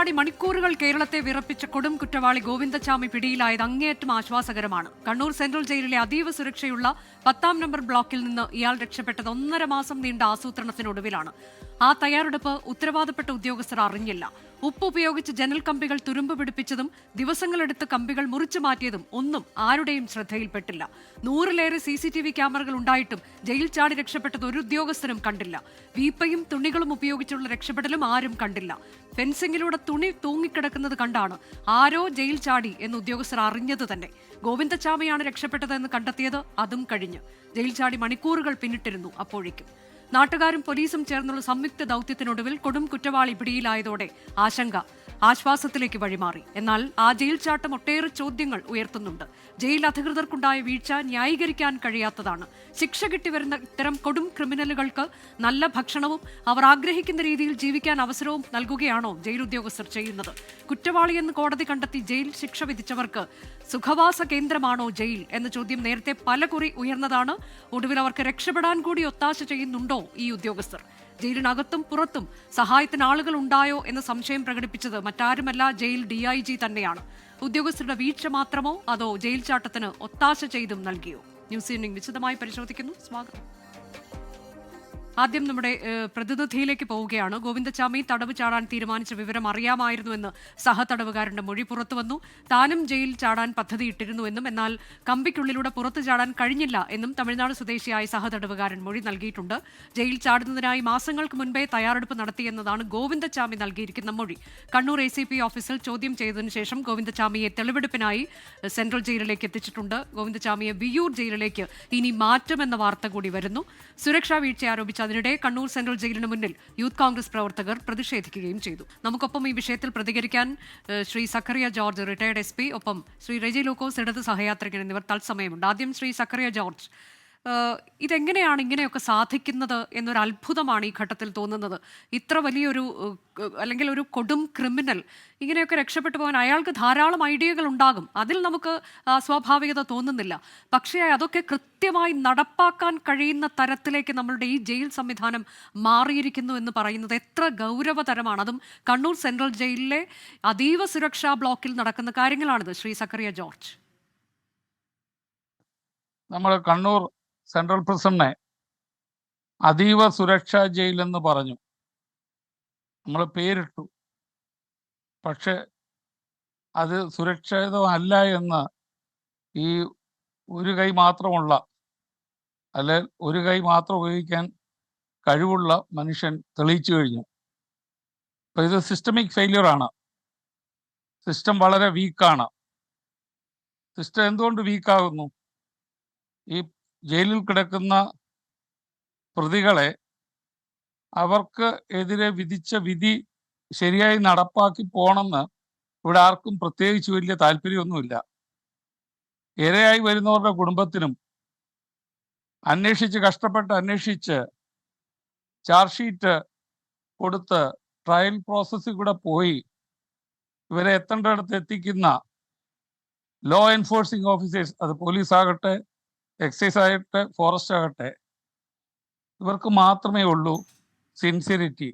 ചാടി മണിക്കൂറുകൾ കേരളത്തെ വിറപ്പിച്ച കൊടും കുറ്റവാളി ഗോവിന്ദച്ചാമി പിടിയിലായത് അങ്ങേയറ്റം ആശ്വാസകരമാണ്. കണ്ണൂർ സെൻട്രൽ ജയിലിലെ അതീവ സുരക്ഷയുള്ള 10-ാം നമ്പർ ബ്ലോക്കിൽ നിന്ന് ഇയാൾ രക്ഷപ്പെട്ടത് 1.5 മാസം നീണ്ട ആസൂത്രണത്തിനൊടുവിലാണ്. ആ തയ്യാറെടുപ്പ് ഉത്തരവാദപ്പെട്ട ഉദ്യോഗസ്ഥർ അറിഞ്ഞില്ല. ഉപ്പ് ഉപയോഗിച്ച് ജനൽ കമ്പികൾ തുരുമ്പ് പിടിപ്പിച്ചതും ദിവസങ്ങളെടുത്ത് കമ്പികൾ മുറിച്ചു മാറ്റിയതും ഒന്നും ആരുടെയും ശ്രദ്ധയിൽപ്പെട്ടില്ല. 100-ലേറെ CCTV ക്യാമറകൾ ഉണ്ടായിട്ടും ജയിൽ ചാടി രക്ഷപ്പെട്ടത് ഒരു ഉദ്യോഗസ്ഥരും കണ്ടില്ല. വീപ്പയും തുണികളും ഉപയോഗിച്ചുള്ള രക്ഷപ്പെടലും ആരും കണ്ടില്ല. ഫെൻസിംഗിലൂടെ തുണി തൂങ്ങിക്കിടക്കുന്നത് കണ്ടാണ് ആരോ ജയിൽ ചാടി എന്ന് ഉദ്യോഗസ്ഥർ അറിഞ്ഞത് തന്നെ. ഗോവിന്ദച്ചാമിയാണ് രക്ഷപ്പെട്ടതെന്ന് കണ്ടെത്തിയത് അതും കഴിഞ്ഞ്. ജയിൽ ചാടി മണിക്കൂറുകൾ പിന്നിട്ടിരുന്നു അപ്പോഴേക്കും. നാട്ടുകാരും പോലീസും ചേർന്നുള്ള സംയുക്ത ദൌത്യത്തിനൊടുവിൽ കൊടും കുറ്റവാളി പിടിയിലായതോടെ ആശങ്ക ആശ്വാസത്തിലേക്ക് വഴിമാറി. എന്നാൽ ആ ജയിൽ ചാട്ടം ഒട്ടേറെ ചോദ്യങ്ങൾ ഉയർത്തുന്നുണ്ട്. ജയിൽ അധികൃതർക്കുണ്ടായ വീഴ്ച ന്യായീകരിക്കാൻ കഴിയാത്തതാണ്. ശിക്ഷ കിട്ടിവരുന്ന ഇത്തരം കൊടും ക്രിമിനലുകൾക്ക് നല്ല ഭക്ഷണവും അവർ ആഗ്രഹിക്കുന്ന രീതിയിൽ ജീവിക്കാൻ അവസരവും നൽകുകയാണോ ജയിൽ ഉദ്യോഗസ്ഥർ ചെയ്യുന്നത്? കുറ്റവാളിയെന്ന് കോടതി കണ്ടെത്തി ജയിൽ ശിക്ഷ വിധിച്ചവർക്ക് സുഖവാസ കേന്ദ്രമാണോ ജയിൽ എന്ന ചോദ്യം നേരത്തെ പലകുറി ഉയർന്നതാണ്. ഒടുവിൽ അവർക്ക് രക്ഷപ്പെടാൻ കൂടി ഒത്താശ ചെയ്യുന്നുണ്ടോ ഈ ഉദ്യോഗസ്ഥർ? ജയിലിനകത്തും പുറത്തും സഹായത്തിന് ആളുകൾ ഉണ്ടായോ എന്ന സംശയം പ്രകടിപ്പിച്ചത് മറ്റാരുമല്ല, ജയിൽ DIG തന്നെയാണ്. ഉദ്യോഗസ്ഥരുടെ വീഴ്ച മാത്രമോ അതോ ജയിൽ ചാട്ടത്തിന് ഒത്താശ ചെയ്തും നൽകിയോ? ന്യൂസ് ഈവനിംഗ് വിശദമായി പരിശോധിക്കുന്നു. സ്വാഗതം. ആദ്യം നമ്മുടെ പ്രതിനിധിയിലേക്ക് പോവുകയാണ്. ഗോവിന്ദച്ചാമി തടവ് ചാടാൻ തീരുമാനിച്ച വിവരം അറിയാമായിരുന്നുവെന്ന് സഹതടവുകാരന്റെ മൊഴി പുറത്തുവന്നു. താനും ജയിൽ ചാടാൻ പദ്ധതിയിട്ടിരുന്നുവെന്നും എന്നാൽ കമ്പിക്കുള്ളിലൂടെ പുറത്തു ചാടാൻ കഴിഞ്ഞില്ല എന്നും തമിഴ്നാട് സ്വദേശിയായ സഹതടവുകാരൻ മൊഴി നൽകിയിട്ടുണ്ട്. ജയിൽ ചാടുന്നതിനായി മാസങ്ങൾക്ക് മുൻപേ തയ്യാറെടുപ്പ് നടത്തിയെന്നതാണ് ഗോവിന്ദച്ചാമി നൽകിയിരിക്കുന്ന മൊഴി. കണ്ണൂർ ACP ഓഫീസിൽ ചോദ്യം ചെയ്തതിനു ശേഷം ഗോവിന്ദച്ചാമിയെ തെളിവെടുപ്പിനായി സെൻട്രൽ ജയിലിലേക്ക് എത്തിച്ചിട്ടുണ്ട്. ഗോവിന്ദച്ചാമിയെ വിയ്യൂർ ജയിലിലേക്ക് ഇനി മാറ്റുമെന്ന വാർത്ത കൂടി വരുന്നു. സുരക്ഷാ വീഴ്ച ആരോപിച്ച അതിനിടെ കണ്ണൂർ സെൻട്രൽ ജയിലിന് മുന്നിൽ യൂത്ത് കോൺഗ്രസ് പ്രവർത്തകർ പ്രതിഷേധിക്കുകയും ചെയ്തു. നമുക്കൊപ്പം ഈ വിഷയത്തിൽ പ്രതികരിക്കാൻ ശ്രീ സക്കറിയ ജോർജ്, റിട്ടയർഡ് SP, ഒപ്പം ശ്രീ റെജി ലൂക്കോസ്, ഇടത് സഹയാത്രികൻ എന്നിവർ തത്സമയമുണ്ട്. ആദ്യം ശ്രീ സക്കറിയ ജോർജ്, ഇതെങ്ങനെയാണ് ഇങ്ങനെയൊക്കെ സാധിക്കുന്നത് എന്നൊരു അത്ഭുതമാണ് ഈ ഘട്ടത്തിൽ തോന്നുന്നത്. ഇത്ര വലിയൊരു അല്ലെങ്കിൽ ഒരു കൊടും ക്രിമിനൽ ഇങ്ങനെയൊക്കെ രക്ഷപ്പെട്ടു പോകാൻ അയാൾക്ക് ധാരാളം ഐഡിയകൾ ഉണ്ടാകും, അതിൽ നമുക്ക് സ്വാഭാവികത തോന്നുന്നില്ല. പക്ഷേ അതൊക്കെ കൃത്യമായി നടപ്പാക്കാൻ കഴിയുന്ന തരത്തിലേക്ക് നമ്മളുടെ ഈ ജയിൽ സംവിധാനം മാറിയിരിക്കുന്നു എന്ന് പറയുന്നത് എത്ര ഗൗരവതരമാണ്. അതും കണ്ണൂർ സെൻട്രൽ ജയിലിലെ അതീവ സുരക്ഷാ ബ്ലോക്കിൽ നടക്കുന്ന കാര്യങ്ങളാണിത്. ശ്രീ സക്കറിയ ജോർജ്, നമ്മൾ കണ്ണൂർ സെൻട്രൽ പ്രിസണിനെ അതീവ സുരക്ഷാ ജയിലെന്ന് പറഞ്ഞു, നമ്മൾ പേരിട്ടു. പക്ഷെ അത് സുരക്ഷിതമല്ല എന്ന് ഈ ഒരു കൈ മാത്രമുള്ള, അല്ലെ ഒരു കൈ മാത്രം ഉപയോഗിക്കാൻ കഴിവുള്ള മനുഷ്യൻ തെളിയിച്ചു കഴിഞ്ഞു. അപ്പം ഇത് സിസ്റ്റമിക് ഫെയിലിയറാണ്. സിസ്റ്റം വളരെ വീക്കാണ്. സിസ്റ്റം എന്തുകൊണ്ട് വീക്കാകുന്നു? ഈ ജയിലിൽ കിടക്കുന്ന പ്രതികളെ അവർക്ക് എതിരെ വിധിച്ച വിധി ശരിയായി നടപ്പാക്കി പോകണമെന്ന് ഇവിടെ ആർക്കും പ്രത്യേകിച്ച് വലിയ താല്പര്യമൊന്നുമില്ല. ഇരയായി വരുന്നവരുടെ കുടുംബത്തിനും കഷ്ടപ്പെട്ട് അന്വേഷിച്ച് ചാർജ് ഷീറ്റ് കൊടുത്ത് ട്രയൽ പ്രോസസ്സിൽ കൂടെ പോയി ഇവരെ എത്തേണ്ടടുത്ത് എത്തിക്കുന്ന ലോ എൻഫോഴ്സിംഗ് ഓഫീസേഴ്സ്, അത് പോലീസ് ആകട്ടെ, എക്സൈസ് ആകട്ടെ, ഫോറസ്റ്റ് ആകട്ടെ, ഇവർക്ക് മാത്രമേ ഉള്ളൂ സിൻസിയറിറ്റി.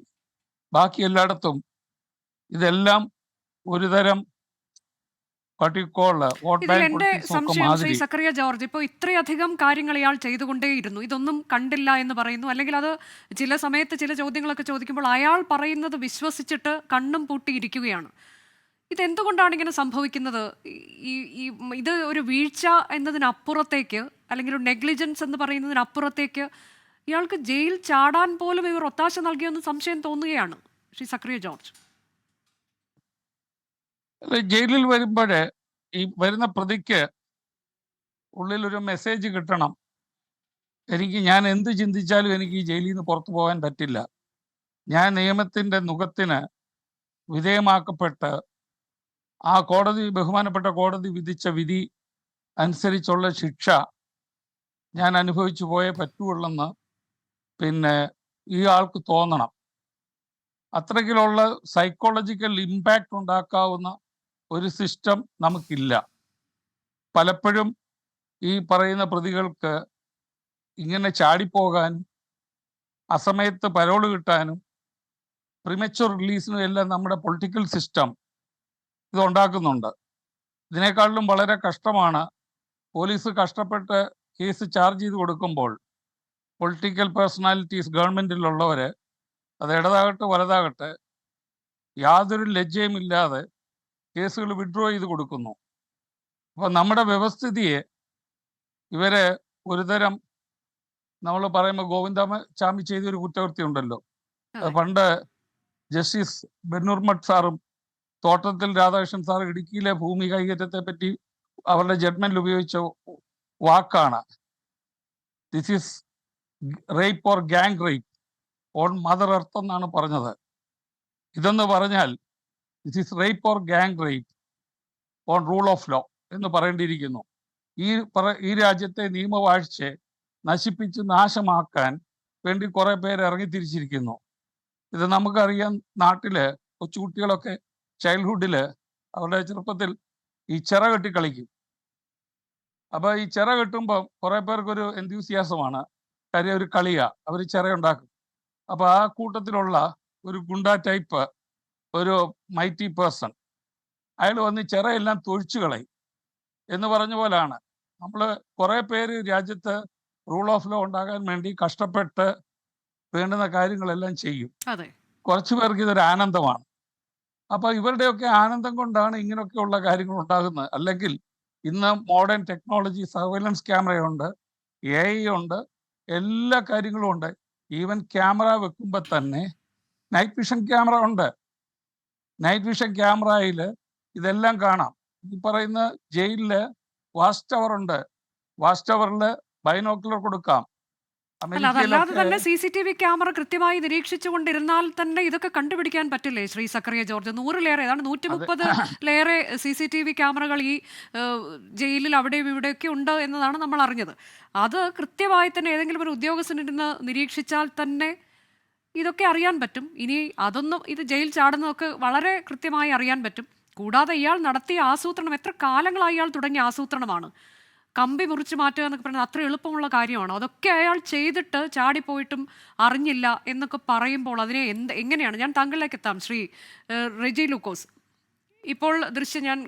ബാക്കി എല്ലായിടത്തും ഇതെല്ലാം ഒരുതരം ഇതിൽ എന്റെ സംശയം ശ്രീ സക്കറിയ ജോർജ്, ഇപ്പോൾ ഇത്രയധികം കാര്യങ്ങൾ ഇയാൾ ചെയ്തുകൊണ്ടേയിരുന്നു, ഇതൊന്നും കണ്ടില്ല എന്ന് പറയുന്നു. അല്ലെങ്കിൽ അത് ചില സമയത്ത് ചില ചോദ്യങ്ങളൊക്കെ ചോദിക്കുമ്പോൾ അയാൾ പറയുന്നത് വിശ്വസിച്ചിട്ട് കണ്ണും പൂട്ടിയിരിക്കുകയാണ്. ഇതെന്തുകൊണ്ടാണ് ഇങ്ങനെ സംഭവിക്കുന്നത്? ഇത് ഒരു വീഴ്ച എന്നതിനപ്പുറത്തേക്ക്, അല്ലെങ്കിൽ ഒരു നെഗ്ലിജൻസ് എന്ന് പറയുന്നതിനപ്പുറത്തേക്ക് ഇയാൾക്ക് ജയിൽ ചാടാൻ പോലും ഇവർ ഒത്താശ നൽകിയെന്ന് സംശയം തോന്നുകയാണ്. ശ്രീ സക്കറിയ ജോർജ്, ജയിലിൽ വരുമ്പോഴേ ഈ വരുന്ന പ്രതിക്ക് ഉള്ളിൽ ഒരു മെസ്സേജ് കിട്ടണം, ഞാൻ എന്ത് ചിന്തിച്ചാലും എനിക്ക് ഈ ജയിലിൽ നിന്ന് പുറത്തു പോകാൻ പറ്റില്ല, ഞാൻ നിയമത്തിൻ്റെ നുഖത്തിന് വിധേയമാക്കപ്പെട്ട് ആ ബഹുമാനപ്പെട്ട കോടതി വിധിച്ച വിധി അനുസരിച്ചുള്ള ശിക്ഷ ഞാൻ അനുഭവിച്ചു പോയേ പറ്റുള്ളെന്ന് ഈ ആൾക്ക് തോന്നണം. അത്രയ്ക്കുള്ള സൈക്കോളജിക്കൽ ഇമ്പാക്റ്റ് ഉണ്ടാക്കാവുന്ന ഒരു സിസ്റ്റം നമുക്കില്ല. പലപ്പോഴും ഈ പറയുന്ന പ്രതികൾക്ക് ഇങ്ങനെ ചാടിപ്പോകാനും അസമയത്ത് പരോള് കിട്ടാനും പ്രിമച്വർ റിലീസിനും എല്ലാം നമ്മുടെ പൊളിറ്റിക്കൽ സിസ്റ്റം ഇത് ഉണ്ടാക്കുന്നുണ്ട്. ഇതിനേക്കാളിലും വളരെ കഷ്ടമാണ് പോലീസ് കഷ്ടപ്പെട്ട് കേസ് ചാർജ് ചെയ്ത് കൊടുക്കുമ്പോൾ പൊളിറ്റിക്കൽ പേഴ്സണാലിറ്റീസ് ഗവൺമെൻറ്റിലുള്ളവർ, അത് ഇടതാകട്ടെ വലതാകട്ടെ, യാതൊരു ലജ്ജയുമില്ലാതെ കേസുകൾ വിഡ്രോ ചെയ്ത് കൊടുക്കുന്നു. അപ്പോൾ നമ്മുടെ വ്യവസ്ഥിതിയെ ഇവരെ ഒരുതരം, നമ്മൾ പറയുമ്പോൾ ഗോവിന്ദചാമി ചെയ്തൊരു കുറ്റകൃത്യം ഉണ്ടല്ലോ, അത് പണ്ട് ജസ്റ്റിസ് ബെന്നൂർമഠ് സാറും തോട്ടത്തിൽ രാധാകൃഷ്ണൻ സാർ ഇടുക്കിയിലെ ഭൂമി കൈകര്യത്തെ പറ്റി അവരുടെ ജഡ്മെന്റിൽ ഉപയോഗിച്ച വാക്കാണ്, this is rape or gang rape on mother earth എന്നാണ് പറഞ്ഞത്. ഇതെന്ന് പറഞ്ഞാൽ this is rape or gang rape on rule of law എന്ന് പറയേണ്ടിയിരിക്കുന്നു. ഈ രാജ്യത്തെ നിയമവാഴ്ചയെ നശിപ്പിച്ച് നാശമാക്കാൻ വേണ്ടി കുറെ പേര് ഇറങ്ങിത്തിരിച്ചിരിക്കുന്നു. ഇത് നമുക്കറിയാം. നാട്ടില് കൊച്ചുകുട്ടികളൊക്കെ ചൈൽഡ്ഹുഡില് അവരുടെ ചെറുപ്പത്തിൽ ഈ ചിറ കെട്ടി കളിക്കും. അപ്പൊ ഈ ചിറ കെട്ടുമ്പോൾ കുറെ പേർക്കൊരു എന്തൂസിയാസമാണ്, കാര്യം ഒരു കളിയാ, അവർ ചിറയുണ്ടാക്കും. അപ്പൊ ആ കൂട്ടത്തിലുള്ള ഒരു ഗുണ്ട ടൈപ്പ് ഒരു മൈറ്റി പേഴ്സൺ, അയാൾ വന്ന് ചിറയെല്ലാം തൊഴിച്ചു കളയും എന്ന് പറഞ്ഞ പോലാണ് നമ്മൾ കുറെ പേര് രാജ്യത്ത് റൂൾ ഓഫ് ലോ ഉണ്ടാകാൻ വേണ്ടി കഷ്ടപ്പെട്ട് വേണ്ടുന്ന കാര്യങ്ങളെല്ലാം ചെയ്യും. കുറച്ചു പേർക്ക് ഇതൊരു ആനന്ദമാണ്. അപ്പൊ ഇവരുടെയൊക്കെ ആനന്ദം കൊണ്ടാണ് ഇങ്ങനെയൊക്കെയുള്ള കാര്യങ്ങൾ ഉണ്ടാകുന്നത്. അല്ലെങ്കിൽ ഇന്ന് മോഡേൺ ടെക്നോളജി, സർവൈലൻസ് ക്യാമറയുണ്ട്, AI ഉണ്ട്, എല്ലാ കാര്യങ്ങളും ഉണ്ട്. ഈവൻ ക്യാമറ വെക്കുമ്പോൾ തന്നെ നൈറ്റ് വിഷൻ ക്യാമറ ഉണ്ട്. നൈറ്റ് വിഷൻ ക്യാമറയിൽ ഇതെല്ലാം കാണാം. ഈ പറയുന്ന ജയിലില് വാച്ച് ടവർ ഉണ്ട്, വാച്ച് ടവറിൽ ബൈനോക്കുലർ കൊടുക്കാം. അതല്ലാതെ തന്നെ CCTV ക്യാമറ കൃത്യമായി നിരീക്ഷിച്ചുകൊണ്ടിരുന്നാൽ തന്നെ ഇതൊക്കെ കണ്ടുപിടിക്കാൻ പറ്റില്ലേ ശ്രീ സക്കറിയ ജോർജ്? 100-ലേറെ, ഏതാണ് 130-ലേറെ CCTV ക്യാമറകൾ ഈ ജയിലിൽ അവിടെയും ഇവിടെയൊക്കെ ഉണ്ട് എന്നതാണ് നമ്മൾ അറിഞ്ഞത്. അത് കൃത്യമായി തന്നെ ഏതെങ്കിലും ഒരു ഉദ്യോഗസ്ഥനിരുന്ന് നിരീക്ഷിച്ചാൽ തന്നെ ഇതൊക്കെ അറിയാൻ പറ്റും. ഇനി അതൊന്നും, ഇത് ജയിൽ ചാടുന്നതൊക്കെ വളരെ കൃത്യമായി അറിയാൻ പറ്റും. കൂടാതെ ഇയാൾ നടത്തിയ ആസൂത്രണം, എത്ര കാലങ്ങളായി ഇയാൾ തുടങ്ങിയ ആസൂത്രണമാണ്. കമ്പി മുറിച്ച് മാറ്റുക എന്നൊക്കെ പറയുന്നത് അത്ര എളുപ്പമുള്ള കാര്യമാണ്. അതൊക്കെ അയാൾ ചെയ്തിട്ട് ചാടിപ്പോയിട്ടും അറിഞ്ഞില്ല എന്നൊക്കെ പറയുമ്പോൾ അതിനെ എങ്ങനെയാണ്? ഞാൻ താങ്കളിലേക്ക് എത്താം ശ്രീ റെജി ലൂക്കോസ്. ഇപ്പോൾ ഞാൻ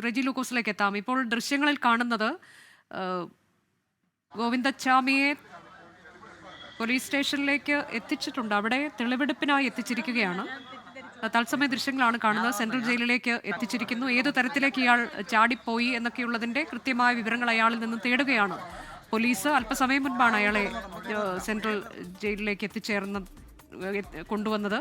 റെജി ലൂക്കോസിലേക്ക് എത്താം. ഇപ്പോൾ ദൃശ്യങ്ങളിൽ കാണുന്നത് ഗോവിന്ദച്ചാമിയെ പോലീസ് സ്റ്റേഷനിലേക്ക് എത്തിച്ചിട്ടുണ്ട്. അവിടെ തെളിവെടുപ്പിനായി എത്തിച്ചിരിക്കുകയാണ്. തത്സമയ ദൃശ്യങ്ങളാണ് കാണുന്നത്. സെൻട്രൽ ജയിലിലേക്ക് എത്തിച്ചിരിക്കുന്നു. ഏത് തരത്തിലേക്ക് ഇയാൾ ചാടിപ്പോയി എന്നൊക്കെയുള്ളതിൻ്റെ കൃത്യമായ വിവരങ്ങൾ അയാളിൽ നിന്ന് തേടുകയാണ് പോലീസ്. അല്പസമയം മുൻപാണ് അയാളെ സെൻട്രൽ ജയിലിലേക്ക് കൊണ്ടുവന്നത്.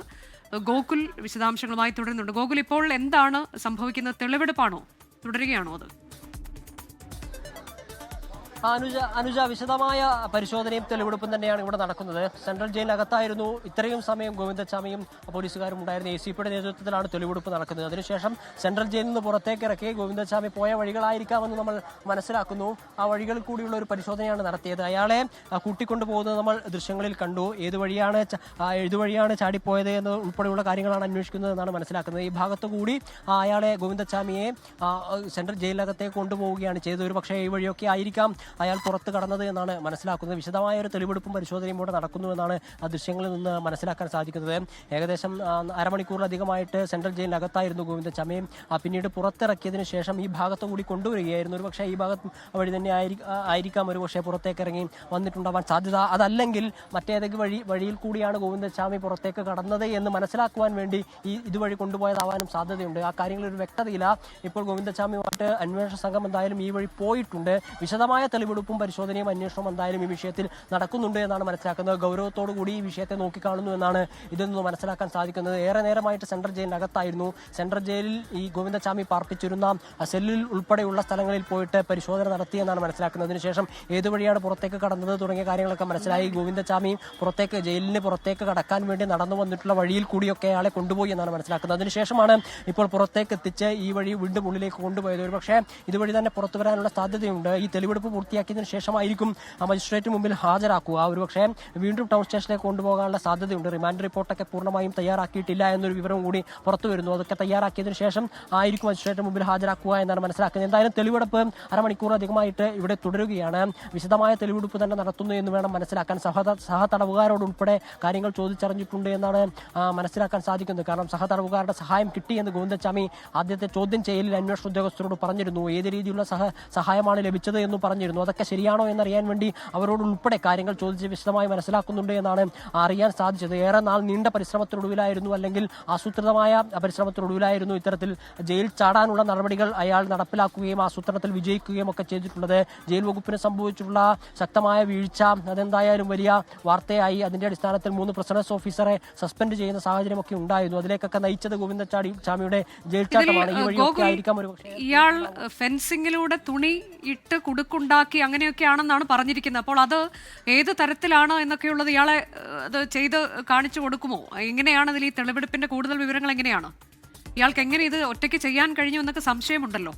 ഗോകുൽ വിശദാംശങ്ങളുമായി തുടരുന്നുണ്ട്. ഗോകുൽ, ഇപ്പോൾ എന്താണ് സംഭവിക്കുന്നത്? തെളിവെടുപ്പാണോ തുടരുകയാണോ? അത് അനുജ, വിശദമായ പരിശോധനയും തെളിവെടുപ്പും തന്നെയാണ് ഇവിടെ നടക്കുന്നത്. സെൻട്രൽ ജയിലിനകത്തായിരുന്നു ഇത്രയും സമയം ഗോവിന്ദച്ചാമിയും പോലീസുകാരും ഉണ്ടായിരുന്ന. ACPയുടെ നേതൃത്വത്തിലാണ് തെളിവെടുപ്പ് നടക്കുന്നത്. അതിനുശേഷം സെൻട്രൽ ജയിലിൽ നിന്ന് പുറത്തേക്ക് ഇറക്കി ഗോവിന്ദച്ചാമി പോയ വഴികളായിരിക്കാമെന്ന് നമ്മൾ മനസ്സിലാക്കുന്നു. ആ വഴികളിൽ കൂടിയുള്ള ഒരു പരിശോധനയാണ് നടത്തിയത്. അയാളെ കൂട്ടിക്കൊണ്ടുപോകുന്നത് നമ്മൾ ദൃശ്യങ്ങളിൽ കണ്ടു. ഏതുവഴിയാണ് ചാടിപ്പോയത് എന്ന് ഉൾപ്പെടെയുള്ള കാര്യങ്ങളാണ് അന്വേഷിക്കുന്നത് എന്നാണ് മനസ്സിലാക്കുന്നത്. ഈ ഭാഗത്തു കൂടി അയാളെ ഗോവിന്ദച്ചാമിയെ സെൻട്രൽ ജയിലിനകത്തേക്ക് കൊണ്ടുപോവുകയാണ് ചെയ്തത്. ഒരു പക്ഷേ ഈ വഴിയൊക്കെ ആയിരിക്കാം അയാൾ പുറത്ത് കടന്നത് എന്നാണ് മനസ്സിലാക്കുന്നത്. വിശദമായ ഒരു തെളിവെടുപ്പും പരിശോധനയും ഇവിടെ നടക്കുന്നുവെന്നാണ് ആ ദൃശ്യങ്ങളിൽ നിന്ന് മനസ്സിലാക്കാൻ സാധിക്കുന്നത്. ഏകദേശം അരമണിക്കൂറിലധികമായിട്ട് സെൻട്രൽ ജയിലിനകത്തായിരുന്നു ഗോവിന്ദച്ചാമി. പിന്നീട് പുറത്തിറക്കിയതിനു ശേഷം ഈ ഭാഗത്തു കൂടി കൊണ്ടുവരികയായിരുന്നു. ഒരു പക്ഷേ ഈ ഭാഗത്ത് വഴി തന്നെ ആയിരിക്കാം ഒരു പക്ഷേ പുറത്തേക്ക് ഇറങ്ങി വന്നിട്ടുണ്ടാവാൻ സാധ്യത. അതല്ലെങ്കിൽ മറ്റേതെങ്കിലും വഴിയിൽ കൂടിയാണ് ഗോവിന്ദച്ചാമി പുറത്തേക്ക് കടന്നത് എന്ന് മനസ്സിലാക്കുവാൻ വേണ്ടി ഇതുവഴി കൊണ്ടുപോയതാവാനും സാധ്യതയുണ്ട്. ആ കാര്യങ്ങളിൽ ഒരു വ്യക്തതയില്ല. ഇപ്പോൾ ഗോവിന്ദച്ചാമിയുമായിട്ട് അന്വേഷണ സംഘം എന്തായാലും ഈ വഴി പോയിട്ടുണ്ട്. വിശദമായ തെളിവെടുപ്പും പരിശോധനയും അന്വേഷണവും എന്തായാലും ഈ വിഷയത്തിൽ നടക്കുന്നുണ്ട് എന്നാണ് മനസ്സിലാക്കുന്നത്. ഗൗരവത്തോടു കൂടി ഈ വിഷയത്തെ നോക്കിക്കാണുന്നു എന്നാണ് ഇതിൽ നിന്ന് മനസ്സിലാക്കാൻ സാധിക്കുന്നത്. ഏറെ നേരമായിട്ട് സെൻട്രൽ ജയിലിനകത്തായിരുന്നു. സെൻട്രൽ ജയിലിൽ ഈ ഗോവിന്ദച്ചാമി പാർപ്പിച്ചിരുന്ന സെല്ലിൽ ഉൾപ്പെടെയുള്ള സ്ഥലങ്ങളിൽ പോയിട്ട് പരിശോധന നടത്തിയെന്നാണ് മനസ്സിലാക്കുന്നത്. അതിനുശേഷം ഏതുവഴിയാണ് പുറത്തേക്ക് കടന്നത് തുടങ്ങിയ കാര്യങ്ങളൊക്കെ മനസ്സിലായി. ഗോവിന്ദച്ചാമി ജയിലിന് പുറത്തേക്ക് കടക്കാൻ വേണ്ടി നടന്നു വന്നിട്ടുള്ള വഴിയിൽ കൂടിയൊക്കെ അയാളെ കൊണ്ടുപോയി എന്നാണ് മനസ്സിലാക്കുന്നത്. അതിനുശേഷമാണ് ഇപ്പോൾ പുറത്തേക്ക് എത്തിച്ച് ഈ വഴി വീണ്ടും ഉള്ളിലേക്ക് കൊണ്ടുപോയത്. ഒരു പക്ഷേ ഇതുവഴി തന്നെ പുറത്തു വരാനുള്ള സാധ്യതയുണ്ട്. ഈ തെളിവെടുപ്പ് പൂർത്തിയാക്കിയതിനു ശേഷമായിരിക്കും മജിസ്ട്രേറ്റ് മുമ്പിൽ ഹാജരാക്കുക. ഒരുപക്ഷെ വീണ്ടും ടൗൺ സ്റ്റേഷനിലേക്ക് കൊണ്ടുപോകാനുള്ള സാധ്യതയുണ്ട്. റിമാൻഡ് റിപ്പോർട്ടൊക്കെ പൂർണ്ണമായും തയ്യാറാക്കിയിട്ടില്ല എന്നൊരു വിവരം കൂടി പുറത്തു വരുന്നു. അതൊക്കെ തയ്യാറാക്കിയതിനു ശേഷം ആയിരിക്കും മജിസ്ട്രേറ്റ് മുമ്പിൽ ഹാജരാക്കുക എന്നാണ് മനസ്സിലാക്കുന്നത്. എന്തായാലും തെളിവെടുപ്പ് അരമണിക്കൂറിലധികമായിട്ട് ഇവിടെ തുടരുകയാണ്. വിശദമായ തെളിവെടുപ്പ് തന്നെ നടത്തുന്നു എന്ന് വേണം മനസ്സിലാക്കാൻ. സഹതടവുകാരോടുൾപ്പെടെ കാര്യങ്ങൾ ചോദിച്ചറിഞ്ഞിട്ടുണ്ട് എന്നാണ് മനസ്സിലാക്കാൻ സാധിക്കുന്നത്. കാരണം സഹതടവുകാരുടെ സഹായം കിട്ടിയെന്ന് ഗോവിന്ദച്ചാമി ആദ്യത്തെ ചോദ്യം ചെയ്യലിൽ അന്വേഷണ ഉദ്യോഗസ്ഥരോട് പറഞ്ഞിരുന്നു. ഏത് രീതിയിലുള്ള സഹായമാണ് ലഭിച്ചത് എന്ന് പറഞ്ഞിരുന്നു. അതൊക്കെ ശരിയാണോ എന്നറിയാൻ വേണ്ടി അവരോട് ഉൾപ്പെടെ കാര്യങ്ങൾ ചോദിച്ച് വിശദമായി മനസ്സിലാക്കുന്നുണ്ട് എന്നാണ് അറിയാൻ സാധിച്ചത്. ഏറെ നാൾ നീണ്ട പരിശ്രമത്തിനൊടുവിലായിരുന്നു, അല്ലെങ്കിൽ ആസൂത്രിതമായ പരിശ്രമത്തിനൊടുവിലായിരുന്നു ഇത്തരത്തിൽ ജയിൽ ചാടാനുള്ള നടപടികൾ അയാൾ നടപ്പിലാക്കുകയും ആസൂത്രണത്തിൽ വിജയിക്കുകയും ഒക്കെ ചെയ്തിട്ടുള്ളത്. ജയിൽ വകുപ്പിന് സംഭവിച്ചിട്ടുള്ള ശക്തമായ വീഴ്ച അതെന്തായാലും വലിയ വാർത്തയായി. അതിന്റെ അടിസ്ഥാനത്തിൽ 3 പ്രിസണേഴ്സ് ഓഫീസറെ സസ്പെൻഡ് ചെയ്യുന്ന സാഹചര്യമൊക്കെ ഉണ്ടായിരുന്നു. അതിലേക്കൊക്കെ നയിച്ചത് ഗോവിന്ദച്ചാമിയുടെ ജയിൽ ചാട്ടമാണ്. ഈ വഴിയൊക്കെ ആയിരിക്കാം ഒരുപക്ഷെ ഇയാൾ ഫെൻസിങ്ങിലൂടെ തുണി ഇട്ട് കുടുക്കുണ്ടാക്കി അങ്ങനെയൊക്കെയാണെന്നാണ് പറഞ്ഞിരിക്കുന്നത്. അപ്പോൾ അത് ഏത് തരത്തിലാണ് എന്നൊക്കെയുള്ളത് ഇയാളെ അത് ചെയ്ത് കാണിച്ചു കൊടുക്കുമോ? എങ്ങനെയാണ് അതിൽ ഈ തെളിവെടുപ്പിന്റെ കൂടുതൽ വിവരങ്ങൾ എങ്ങനെയാണ്? ഇയാൾക്ക് എങ്ങനെ ഇത് ഒറ്റയ്ക്ക് ചെയ്യാൻ കഴിഞ്ഞു എന്നൊക്കെ സംശയമുണ്ടല്ലോ.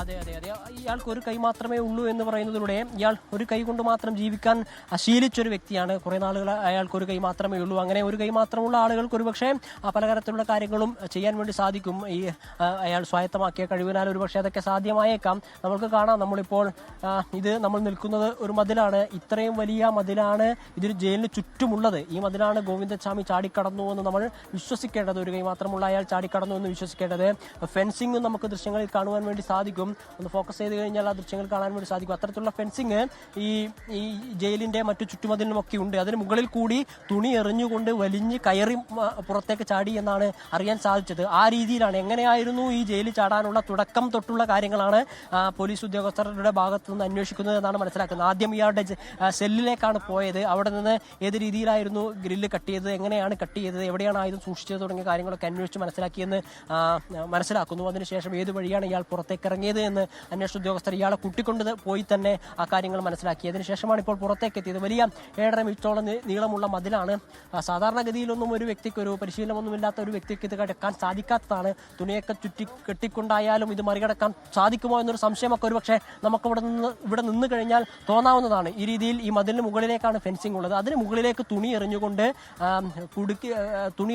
അതെ അതെ അതെ ഇയാൾക്ക് ഒരു കൈ മാത്രമേ ഉള്ളൂ എന്ന് പറയുന്നതിലൂടെ ഇയാൾ ഒരു കൈ കൊണ്ട് മാത്രം ജീവിക്കാൻ ശീലിച്ചൊരു വ്യക്തിയാണ്. കുറെ നാളുകൾ അയാൾക്ക് ഒരു കൈ മാത്രമേ ഉള്ളൂ. അങ്ങനെ ഒരു കൈ മാത്രമുള്ള ആളുകൾക്ക് ഒരുപക്ഷെ പലതരത്തിലുള്ള കാര്യങ്ങളും ചെയ്യാൻ വേണ്ടി സാധിക്കും. ഈ അയാൾ സ്വായത്തമാക്കിയ കഴിവിനാൽ ഒരുപക്ഷെ അതൊക്കെ സാധ്യമായേക്കാം. നമുക്ക് കാണാം, നമ്മളിപ്പോൾ ഇത് നമ്മൾ നിൽക്കുന്നത് ഒരു മതിലാണ്. ഇത്രയും വലിയ മതിലാണ് ഇതൊരു ജയിലിന് ചുറ്റുമുള്ളത്. ഈ മതിലാണ് ഗോവിന്ദച്ചാമി ചാടിക്കടന്നു എന്ന് നമ്മൾ വിശ്വസിക്കേണ്ടത്. ഒരു കൈ മാത്രമുള്ള അയാൾ ചാടിക്കടന്നു എന്ന് വിശ്വസിക്കേണ്ടത്. ഫെൻസിംഗും നമുക്ക് ദൃശ്യങ്ങളിൽ കാണുവാൻ വേണ്ടി സാധിക്കും. ഒന്ന് ഫോക്കസ് ചെയ്ത് കഴിഞ്ഞാൽ ആ ദൃശ്യങ്ങൾ കാണാൻ വേണ്ടി സാധിക്കും. അത്തരത്തിലുള്ള ഫെൻസിങ് ഈ ജയിലിന്റെ മറ്റു ചുറ്റുമതിലിനുമൊക്കെ ഉണ്ട്. അതിന് മുകളിൽ കൂടി തുണി എറിഞ്ഞുകൊണ്ട് വലിഞ്ഞ് കയറി പുറത്തേക്ക് ചാടി എന്നാണ് അറിയാൻ സാധിച്ചത്. ആ രീതിയിലാണ്. എങ്ങനെയായിരുന്നു ഈ ജയിലിൽ ചാടാനുള്ള തുടക്കം തൊട്ടുള്ള കാര്യങ്ങളാണ് പോലീസ് ഉദ്യോഗസ്ഥരുടെ ഭാഗത്തു നിന്ന് അന്വേഷിക്കുന്നത് എന്നാണ് മനസ്സിലാക്കുന്നത്. ആദ്യം ഇയാളുടെ സെല്ലിലേക്കാണ് പോയത്. അവിടെ നിന്ന് ഏത് രീതിയിലായിരുന്നു ഗ്രില്ല് കട്ട് ചെയ്തത്, എങ്ങനെയാണ് കട്ട് ചെയ്തത്, എവിടെയാണ് ആയുധം സൂക്ഷിച്ചത് തുടങ്ങിയ കാര്യങ്ങളൊക്കെ അന്വേഷിച്ച് മനസ്സിലാക്കിയെന്ന് മനസ്സിലാക്കുന്നു. അതിനുശേഷം ഏത് വഴിയാണ് ഇയാൾ പുറത്തേക്ക് ഇറങ്ങിയത് എന്ന് അന്വേഷണ ഉദ്യോഗസ്ഥർ ഇയാളെ കൂട്ടിക്കൊണ്ട് പോയി തന്നെ ആ കാര്യങ്ങൾ മനസ്സിലാക്കി. അതിനുശേഷമാണ് ഇപ്പോൾ പുറത്തേക്ക് എത്തിയത്. വലിയ 7.5 മീറ്ററോളം നീളമുള്ള മതിലാണ്. സാധാരണഗതിയിലൊന്നും ഒരു വ്യക്തിക്ക്, ഒരു പരിശീലനമൊന്നുമില്ലാത്ത ഒരു വ്യക്തിക്ക് ഇത് കടക്കാൻ സാധിക്കാത്തതാണ്. തുണിയൊക്കെ കെട്ടിക്കൊണ്ടായാലും ഇത് മറികടക്കാൻ സാധിക്കുമോ എന്നൊരു സംശയമൊക്കെ ഒരുപക്ഷെ നമുക്ക് ഇവിടെ നിന്ന് കഴിഞ്ഞാൽ തോന്നാവുന്നതാണ്. ഈ രീതിയിൽ ഈ മതിലിന് മുകളിലേക്കാണ് ഫെൻസിംഗ് ഉള്ളത്. അതിന് മുകളിലേക്ക് തുണി